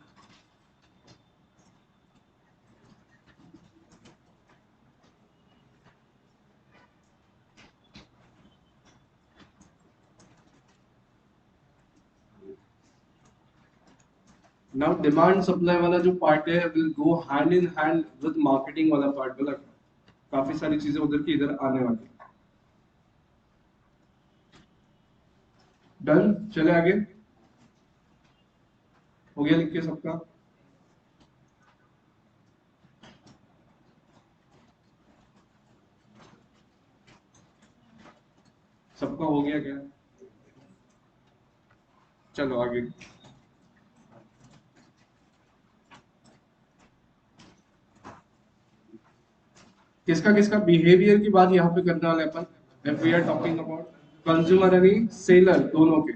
नाउ डिमांड सप्लाई वाला जो पार्ट है will go hand in hand with marketing वाला पार्ट वाला, काफी सारी चीजें उधर की इधर आने वाली। डन, चले आगे। हो गया लिख के सबका? सबका हो गया क्या? चलो आगे। किसका किसका बिहेवियर की बात यहाँ पे करने वाले अपन। If we are talking about consumer यानी सेलर दोनों के,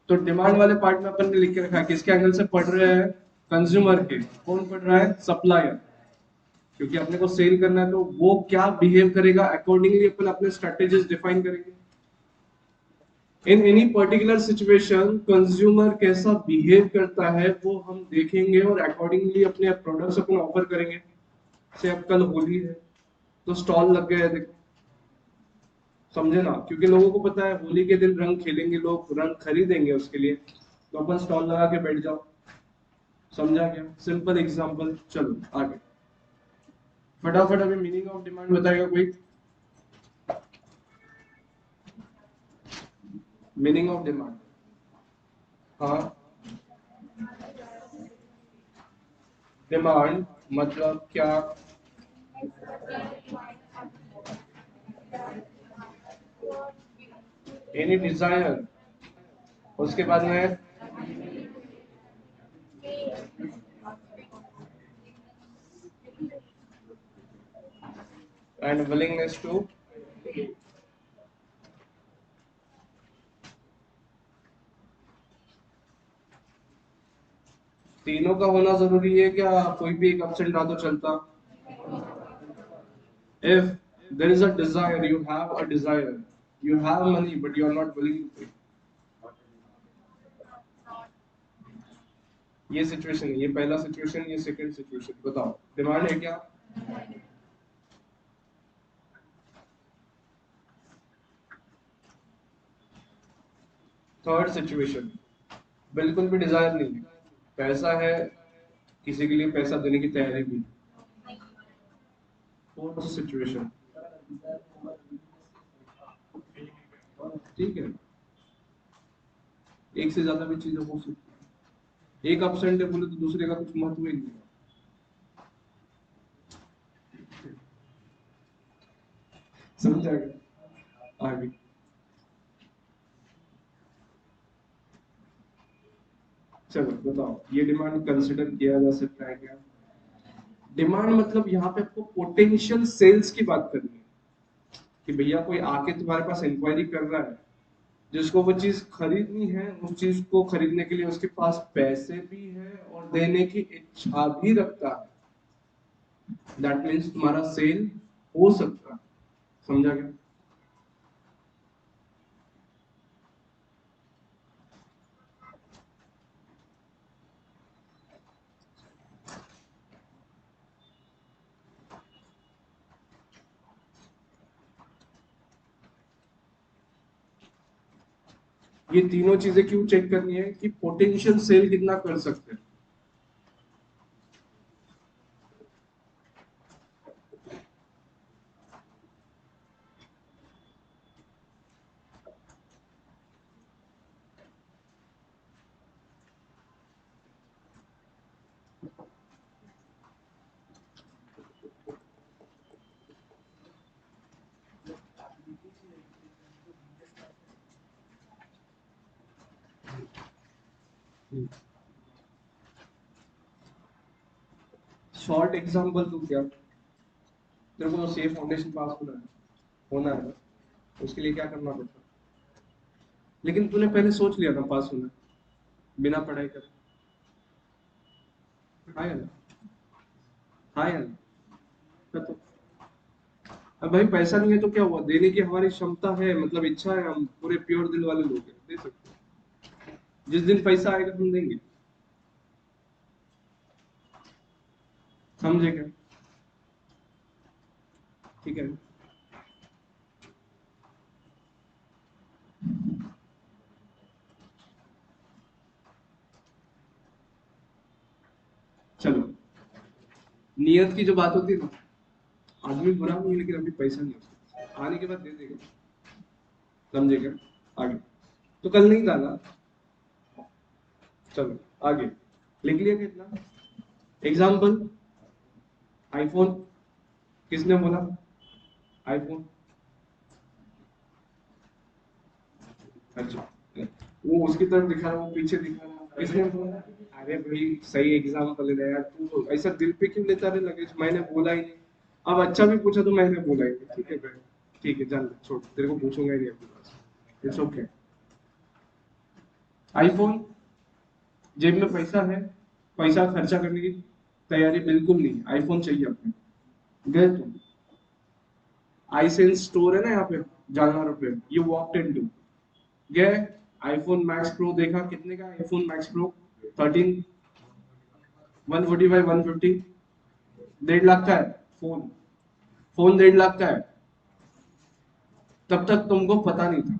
तो डिमांड वाले पार्ट में अपन ने लिख के रखा है किसके एंगल से पढ़ रहे हैं? कंज्यूमर के। कौन पढ़ रहा है? सप्लायर। क्योंकि अपने को सेल करना है तो वो क्या बिहेव करेगा अकॉर्डिंगली अपन अपने स्ट्रेटेजीज डिफाइन करेंगे। In any particular situation consumer कैसा बिहेव करता है वो हम देखेंगे और अकॉर्डिंगली अपने प्रोडक्ट्स अपन ऑफर करेंगे। से अब कल होली है तो स्टॉल लग गए हैं, देखो, समझे ना? क्योंकि लोगों को पता है होली के दिन रंग खेलेंगे लोग, रंग खरीदेंगे उसके लिए, तो अपन स्टॉल लगा के बैठ जाओ। समझा क्या? Simple example. चलो आगे फटाफट अभी मीनिंग ऑफ डिमांड बताएगा कोई? Meaning of demand. हाँ, डिमांड मतलब क्या? एनी डिजायर, उसके बाद में एंड विलिंगनेस टू। तीनों का होना जरूरी है क्या? कोई भी एक ऑप्शन डाल दो चलता? If there is a desire, you have a desire, you have money, but you are not willing to pay. ये सिचुएशन है, ये पहला सिचुएशन, ये सेकंड सिचुएशन। बताओ डिमांड है क्या? थर्ड सिचुएशन, बिल्कुल भी डिजायर नहीं है, पैसा है, किसी के लिए पैसा देने की तैयारी भी। फोर्थ सिचुएशन, ठीक है, एक से ज्यादा भी चीजें हो सकती है। एक एब्सेंट है बोले तो दूसरे का कुछ महत्व ही नहीं है। समझ आएगा? आगे चलो बताओ, ये डिमांड कंसिडर किया जा सकता है क्या? डिमांड मतलब यहाँ पे आपको पोटेंशियल सेल्स की बात करनी है कि भैया कोई आके तुम्हारे पास इंक्वायरी कर रहा है, जिसको वो चीज खरीदनी है, उस चीज को खरीदने के लिए उसके पास पैसे भी है और देने की इच्छा भी रखता है। दैट मीन्स तुम्हारा सेल हो सकता है। समझा क्या? ये तीनों चीजें क्यों चेक करनी है कि पोटेंशियल सेल कितना कर सकते हैं। शॉर्ट एग्जांपल तो क्या, तेरे को सेफ फाउंडेशन पास होना है ना, उसके लिए क्या करना पड़ता है? लेकिन तूने पहले सोच लिया था पास होना बिना पढ़ाई कर। हाँ या ना? हाँ या ना? तो अब भाई पैसा नहीं है तो क्या हुआ, देने की हमारी क्षमता है, मतलब इच्छा है, हम पूरे प्योर दिल वाले लोग हैं, दे सकते हैं। जिस दिन पैसा आएगा हम देंगे। समझे क्या? ठीक है। चलो, नियत की जो बात होती है ना, आदमी बुरा नहीं है लेकिन अभी पैसा नहीं है, आने के बाद दे देगा। समझे क्या? आगे तो कल नहीं डाला। चलो आगे, लिख लिया कितना? एग्जाम्पल, आईफोन, किसने बोला? आईफोन। अच्छा, वो उसकी तरफ दिखा रहा, वो पीछे दिखा रहा, किसने बोला? अरे भाई सही एग्जाम्पल है यार, तू तो ऐसा दिल पे क्यों लेता रहे लगे, मैंने बोला ही नहीं। अब अच्छा भी पूछा तो मैंने बोला ही नहीं, ठीक है भाई, ठीक है चल छोड़, तेरे को पूछूंगा ही नहीं अपने पास, इट्स ओके। आईफोन, जेब में पैसा है, पैसा खर्चा करने की तैयारी बिल्कुल नहीं, आईफोन चाहिए अपने। गए तुम, आई सेंस स्टोर है ना यहाँ पे, जालना रोड पे, यू वॉकड इनटू, गए, आईफोन मैक्स प्रो देखा, कितने का आईफोन मैक्स प्रो? 13, 145, 150, 1.5 लाख का है फोन, फोन 1.5 लाख का है। तब तक तुमको पता नहीं था,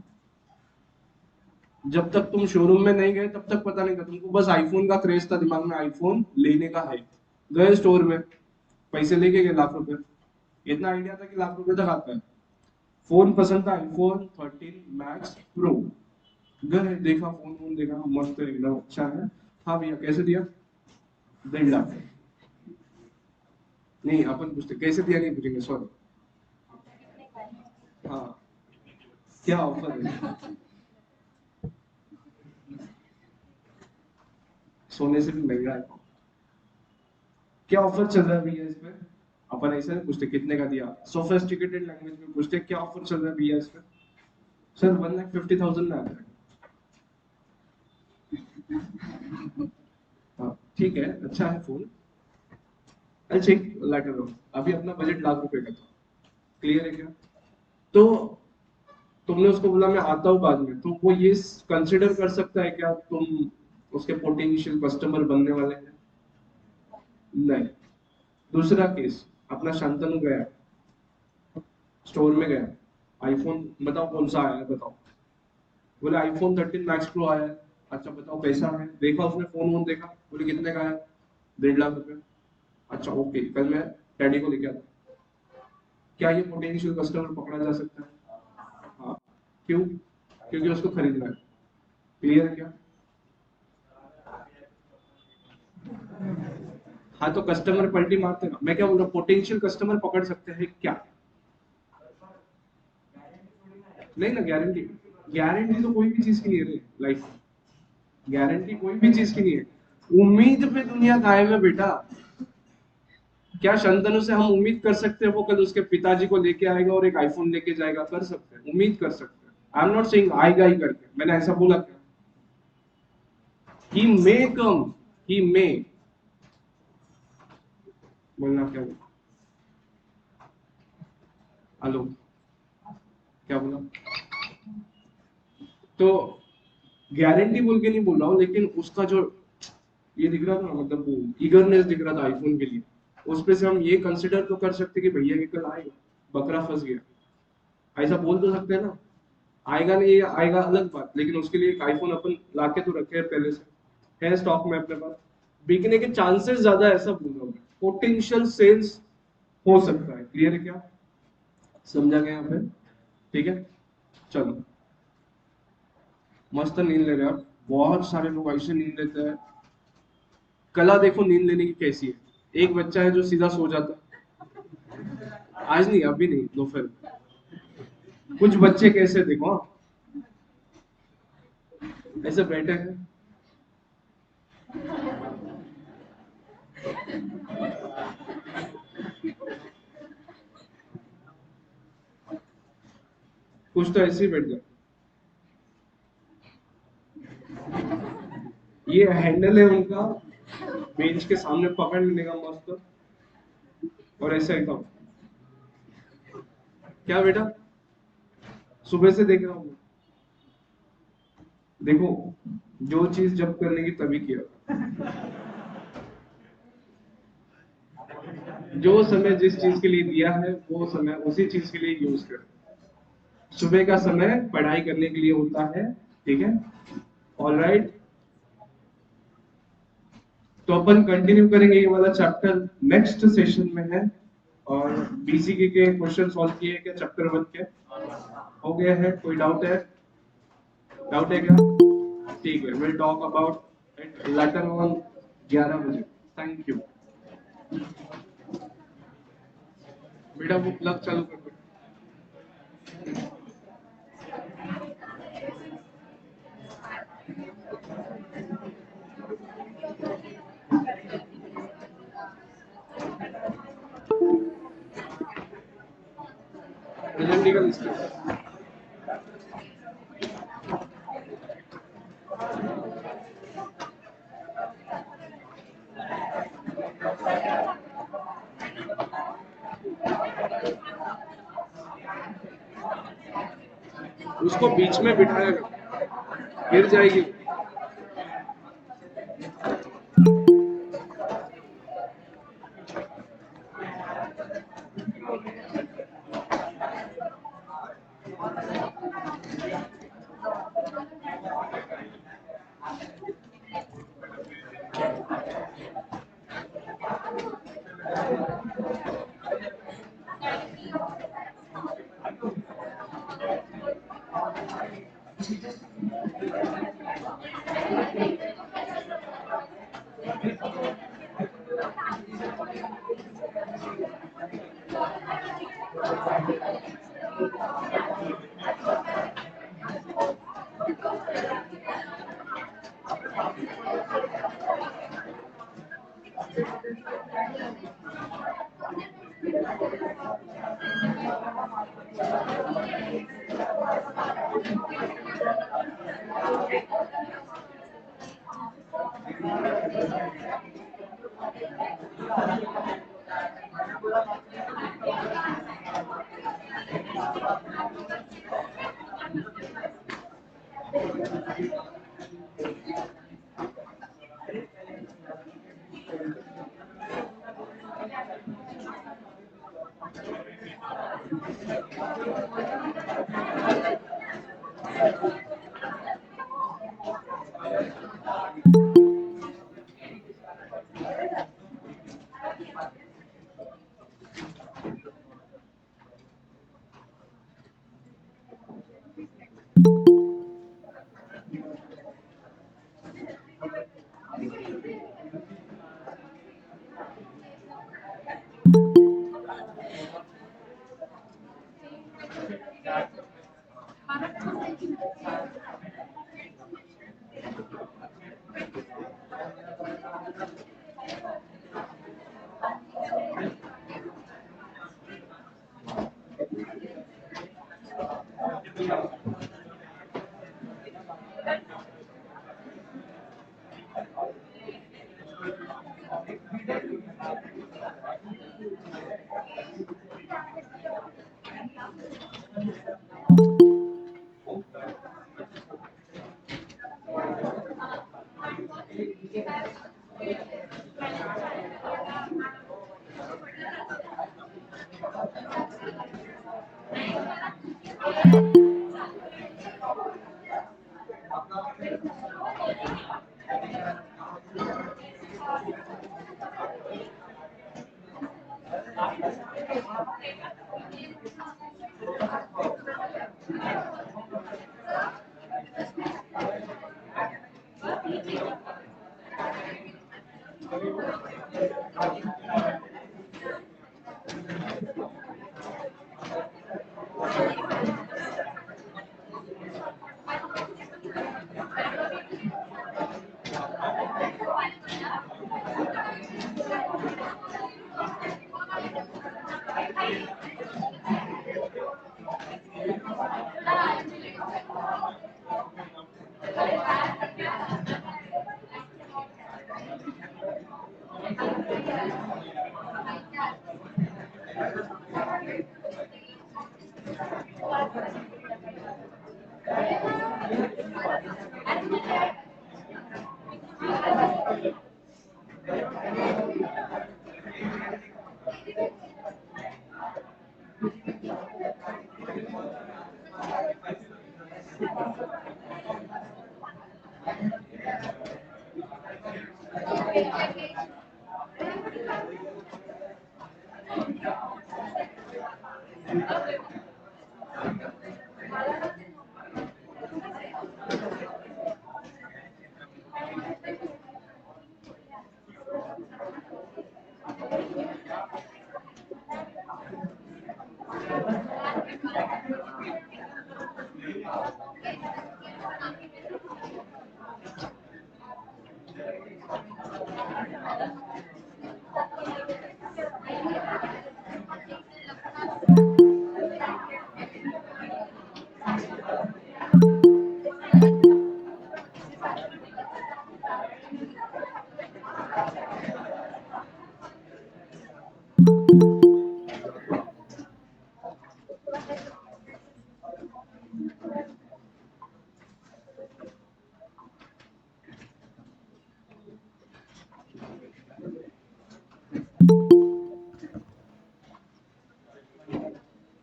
जब तक तुम शोरूम में नहीं गए तब तक पता नहीं था, तुमको बस आईफोन का क्रेज था दिमाग में, आईफोन लेने का है। गए स्टोर में, पैसे लेके गए लाख रुपए, इतना आइडिया था कि लाख रुपए तक आता है। फोन पसंद था, आईफोन 13 मैक्स प्रो। गए देखा, फोन वोन देखा, मस्त है एकदम, अच्छा है। हाँ भैया कैसे दिया? 1.5 लाख। नहीं अपन पूछते कैसे दिया, नहीं पूछेंगे, सॉरी। हाँ, क्या ऑफर है? सोने से भी महंगा है। क्या ऑफर चल रहा है भैया इस पे? अपन ऐसा नहीं पूछते कितने का दिया, सोफिस्टिकेटेड लैंग्वेज में पूछते क्या ऑफर चल रहा है भैया इस पे। सर 1,50,000 में आता है। हाँ ठीक है, अच्छा है फोन। अरे चेक लेटर लो, अभी अपना बजट लाख रुपए का था। क्लियर है क्या? तो तुमने उसको बोला मैं आता हूँ बाद में, तो वो ये कंसिडर कर सकता है क्या तुम उसके पोटेंशियल कस्टमर बनने वाले हैं? नहीं। दूसरा केस, अपना शांतनु गया, स्टोर में गया, आईफोन बताओ कौन सा आया है बताओ। बोले आईफोन 13 मैक्स प्रो आया है। अच्छा बताओ कैसा है, देखा उसने फोन वोन देखा, बोले कितने का है? 1.5 लाख रुपए। अच्छा ओके, कल मैं डैडी को लेके आता। क्या ये पोटेंशियल कस्टमर पकड़ा जा सकता है? हाँ। क्यों? क्योंकि उसको खरीदना है। क्लियर है क्या? हाँ तो कस्टमर पलटी मारते ना, मैं क्या बोल रहा हूँ, पोटेंशियल कस्टमर पकड़ सकते हैं क्या? नहीं ना, गारंटी। गारंटी तो कोई भी चीज की नहीं है लाइफ। गारंटी कोई भी चीज की नहीं है। उम्मीद पे दुनिया कायम है बेटा। क्या शंतनु से हम उम्मीद कर सकते हैं वो कल उसके पिताजी को लेके आएगा और एक आईफोन लेके जाएगा? कर सकते हैं, उम्मीद कर सकते हैं। आई एम नॉट सेइंग आएगा ही करके, मैंने ऐसा बोला क्या? ही मे कम, ही मे। बोलना क्या बोला? हेलो, क्या बोला? तो गारंटी बोल के नहीं बोल रहा हूँ, लेकिन उसका जो ये दिख रहा था ना, मतलब वो ईगरनेस दिख रहा था आईफोन के लिए, उस पे से हम ये कंसिडर तो कर सकते कि भैया के कल आएगा, बकरा फंस गया। ऐसा बोल तो सकते हैं ना। आएगा नहीं आएगा अलग बात, लेकिन उसके लिए एक आईफोन अपन लाके तो रखे हैं पहले से, है स्टॉक में अपने पास। बिकने के चांसेस ज्यादा है, ऐसा बोल रहा हूँ। पोटेंशियल सेल्स हो सकता है। क्लियर है क्या? समझा गया यहाँ पे? ठीक है, चलो। मस्त नींद ले रहे हो आप। बहुत सारे लोग ऐसे नींद लेते हैं। कला देखो नींद लेने की कैसी है। एक बच्चा है जो सीधा सो जाता है, आज नहीं, अभी नहीं, दोपहर में। कुछ बच्चे कैसे देखो, ऐसे बैठे हैं। कुछ तो ऐसे ही बैठ जाते। ये हैंडल है उनका, बेंच के सामने पकड़ लेने का मस्त, और ऐसा एकदम। क्या बेटा? सुबह से देख रहा हूँ। देखो, जो चीज जब करने की तभी किया। जो समय जिस चीज के लिए दिया है वो समय उसी चीज के लिए यूज कर। सुबह का समय पढ़ाई करने के लिए होता है, ठीक है? All right. तो अपन कंटिन्यू करेंगे ये वाला चैप्टर, नेक्स्ट सेशन में है। और बीसीके के क्वेश्चन सॉल्व किए क्या चैप्टर 1 के? हो गया है? कोई डाउट है? डाउट है क्या? ठीक है, will talk about it later on 11 बजे। Thank you. बेटा वो प्लग चालू कर दो। प्रेजेंटी का लिस्ट है। उसको बीच में बिठाया गया, गिर जाएगी।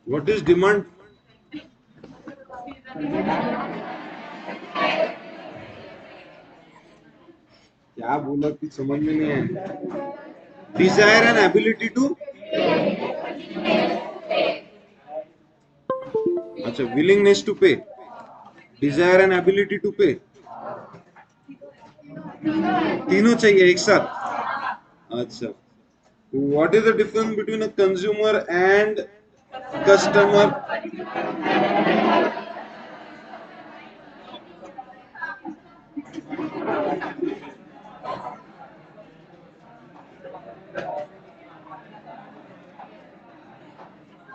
What is demand? क्या बोला कि समझ में नहीं आया. Desire and ability to, अच्छा, willingness to pay, desire and ability to pay, तीनों चाहिए एक साथ। अच्छा, what is the difference between a consumer and customer?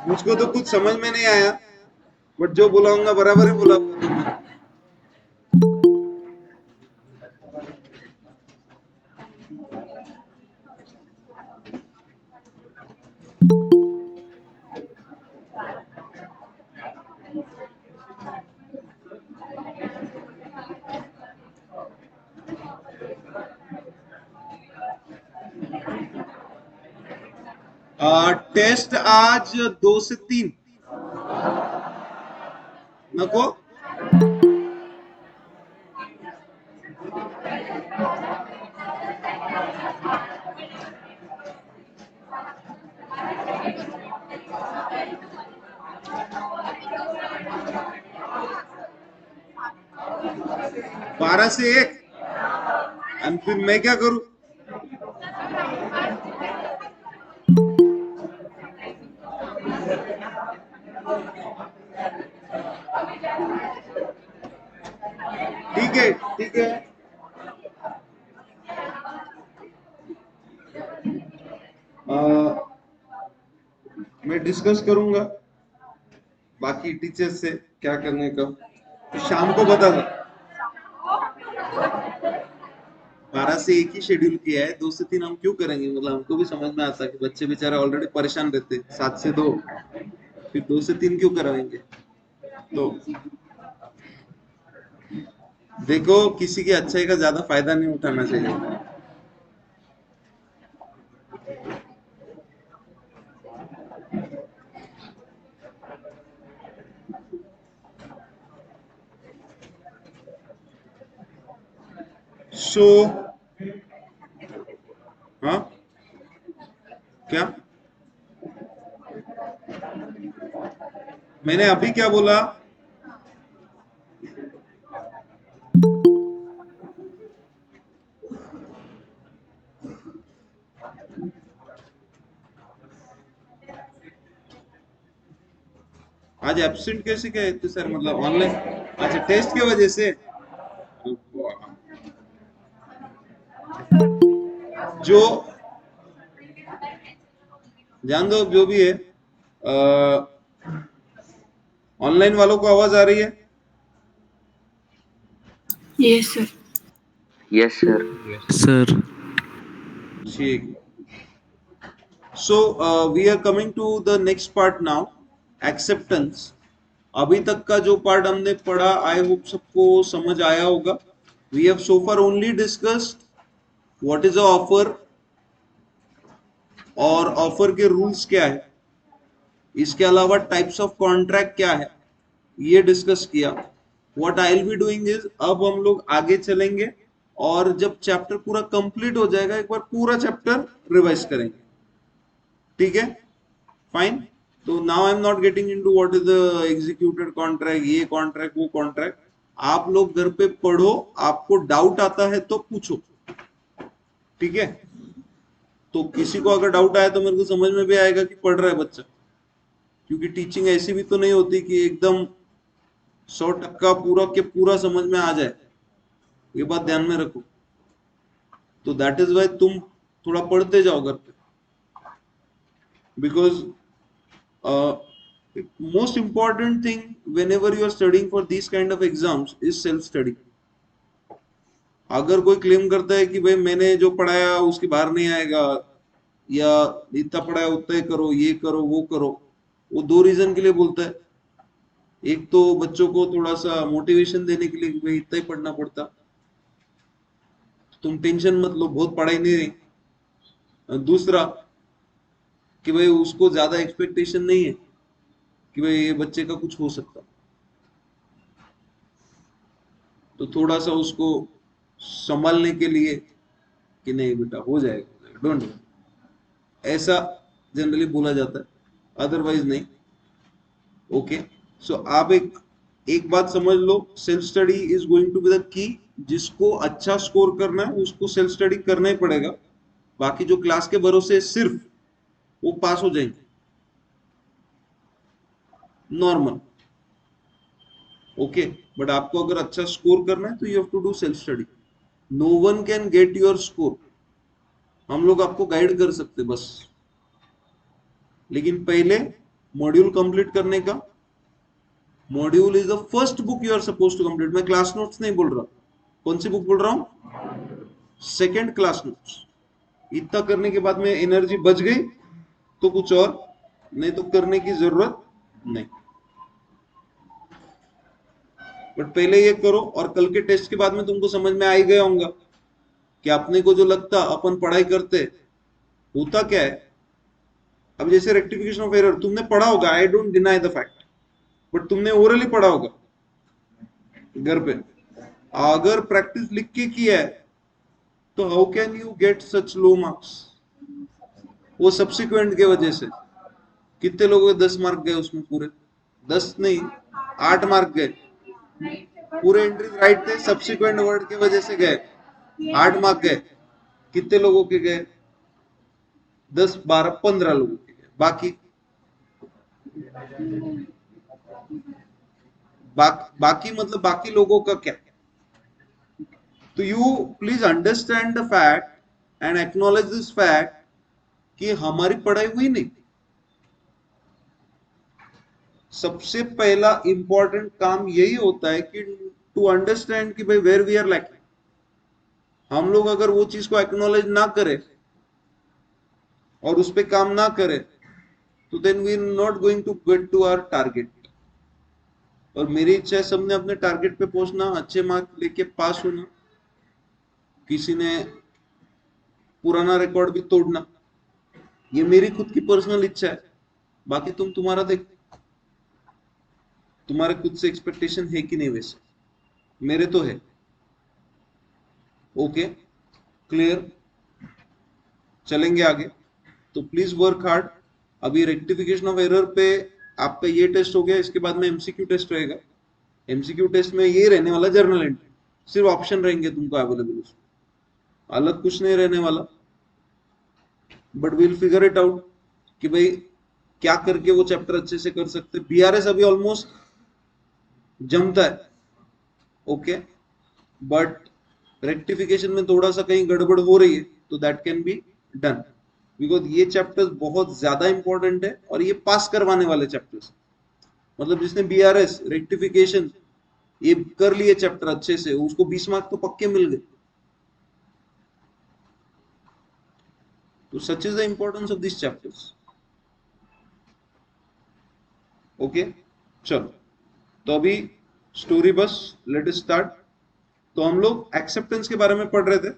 मुझको तो कुछ समझ में नहीं आया, बट जो बुलाऊंगा बराबर ही बोला तुमने। टेस्ट आज 2 से 3 नको। बारह से एक, और फिर मैं क्या करूं? ठीक है, ठीक है। मैं डिस्कस करूंगा बाकी टीचर्स से क्या करने का, तो शाम को बता दो। 12 से 1 ही शेड्यूल किया है, 2 से 3 हम क्यों करेंगे? मतलब हमको भी समझ में आता है कि बच्चे बेचारे ऑलरेडी परेशान रहते हैं। 7 से 2, फिर 2 से 3 क्यों कराएंगे? तो देखो, किसी की अच्छाई का ज्यादा फायदा नहीं उठाना चाहिए। सो हाँ, क्या मैंने अभी क्या बोला? आज एब्सेंट कैसे क्या है सर? मतलब ऑनलाइन? अच्छा, टेस्ट की वजह से। जो जान दो, जो भी है, ऑनलाइन वालों को आवाज आ रही है? Yes, sir. Yes, sir. Sir, ठीक। So we are coming to the next part now, acceptance. अभी तक का जो पार्ट हमने पढ़ा, आई होप सबको समझ आया होगा। We have so far only discussed what is a offer, और ऑफर के रूल्स क्या है, इसके अलावा टाइप्स ऑफ कॉन्ट्रैक्ट क्या है, ये डिस्कस किया। What I will be doing is, अब हम लोग आगे चलेंगे और जब चैप्टर पूरा कंप्लीट हो जाएगा, एक बार पूरा चैप्टर रिवाइज करेंगे। ठीक है, फाइन। तो now I am not getting into what is the executed contract, ये कॉन्ट्रैक्ट वो कॉन्ट्रैक्ट। आप लोग घर पे पढ़ो, आपको डाउट आता है तो पूछो, ठीक है? तो किसी को अगर डाउट आया तो मेरे को समझ में भी आएगा कि पढ़ रहा है बच्चा, क्योंकि टीचिंग ऐसी भी तो नहीं होती कि एकदम 100% पूरा के पूरा समझ में आ जाए, ये बात ध्यान में रखो। तो दैट इज वाई तुम थोड़ा पढ़ते जाओ घर पे, because most important thing whenever you are studying for these kind of exams is self study. अगर कोई क्लेम करता है कि भाई मैंने जो पढ़ाया उसके बाहर नहीं आएगा, या इतना पढ़ाया उतना ही करो, ये करो वो करो, वो 2 रीजन के लिए बोलता है। एक तो बच्चों को थोड़ा सा मोटिवेशन देने के लिए कि भाई इतना ही पढ़ना पड़ता, तुम टेंशन मत लो, बहुत पढ़ाई नहीं रही। दूसरा कि भाई उसको ज्यादा एक्सपेक्टेशन नहीं है कि भाई ये बच्चे का कुछ हो सकता, तो थोड़ा सा उसको संभालने के लिए कि नहीं बेटा हो जाएगा, डोंट वरी। ऐसा जनरली बोला जाता है, अदरवाइज नहीं। ओके, सो आप एक बात समझ लो, self study is going to be the key. जिसको अच्छा स्कोर करना है उसको सेल्फ स्टडी करना ही पड़ेगा, बाकी जो क्लास के भरोसे सिर्फ वो पास हो जाएंगे नॉर्मल। ओके, बट आपको अगर अच्छा स्कोर करना है तो you have to do self study. No one can get your score, हम लोग आपको गाइड कर सकते बस, लेकिन पहले मॉड्यूल कंप्लीट करने का। Module is the first book you are suppose to complete. मैं क्लास नोट्स नहीं बोल रहा, कौन सी बुक बोल रहा हूं? Second class notes. इतना करने के बाद में एनर्जी बच गई तो कुछ और, नहीं तो करने की जरूरत नहीं। बट पहले ये करो, और कल के टेस्ट के बाद में तुमको समझ में आ ही गया होगा कि अपने को जो लगता अपन पढ़ाई करते होता क्या है। अब जैसे रेक्टिफिकेशन ऑफ एरर तुमने पढ़ा होगा, I don't deny the fact, but तुमने ओरली पढ़ा होगा घर पे। अगर प्रैक्टिस लिख के किया है तो how can you get such low marks? वो सब्सिक्वेंट के वजह से। कितने लोगों के 10 मार्क गए उसमें? पूरे 10 नहीं, 8 मार्क गए। पूरे एंट्रीज राइट थे, सब्सिक्वेंट वर्ड के वजह से गए 8 मार्क गए। कितने लोगों के गए? 10 12 15 लोगों के गए। बाकी मतलब बाकी लोगों का क्या? तो you please understand the fact and acknowledge this fact कि हमारी पढ़ाई हुई नहीं। सबसे पहला इंपॉर्टेंट काम यही होता है कि टू अंडरस्टैंड कि भाई वेयर वी आर लैकिंग। हम लोग अगर वो चीज को एक्नॉलेज ना करें और उस पर काम ना करें तो then we are not going to get to our target. और मेरी इच्छा है सबने अपने टारगेट पे पहुंचना, अच्छे मार्क लेके पास होना, किसी ने पुराना रिकॉर्ड भी तोड़ना। ये मेरी खुद की पर्सनल इच्छा है, बाकी तुम्हारा देखो, तुम्हारे खुद से एक्सपेक्टेशन है कि नहीं वैसे। मेरे तो है। ओके, क्लियर, चलेंगे आगे। तो प्लीज वर्क हार्ड। अभी रेक्टिफिकेशन ऑफ एरर पे आपका ये टेस्ट हो गया, इसके बाद में एमसीक्यू टेस्ट रहेगा। एमसीक्यू टेस्ट में ये रहने वाला जर्नल एंट्री, सिर्फ ऑप्शन रहेंगे तुमको अवेलेबल, उसमें अलग कुछ नहीं रहने वाला। But will figure it out कि भाई क्या करके वो चैप्टर अच्छे से कर सकते। बीआरएस अभी ऑलमोस्ट जमता है, ओके, बट रेक्टिफिकेशन में थोड़ा सा कहीं गड़बड़ हो रही है तो that can be done, because ये चैप्टर्स बहुत ज्यादा इंपॉर्टेंट है और ये पास करवाने वाले चैप्टर्स। मतलब जिसने बीआरएस रेक्टिफिकेशन ये कर लिए चैप्टर अच्छे से, उसको 20 मार्क तो पक्के मिल गए। तो such is the importance of this chapters. Okay, चलो, तो अभी स्टोरी बस लेट अस स्टार्ट। तो हम लोग एक्सेप्टेंस के बारे में पढ़ रहे थे।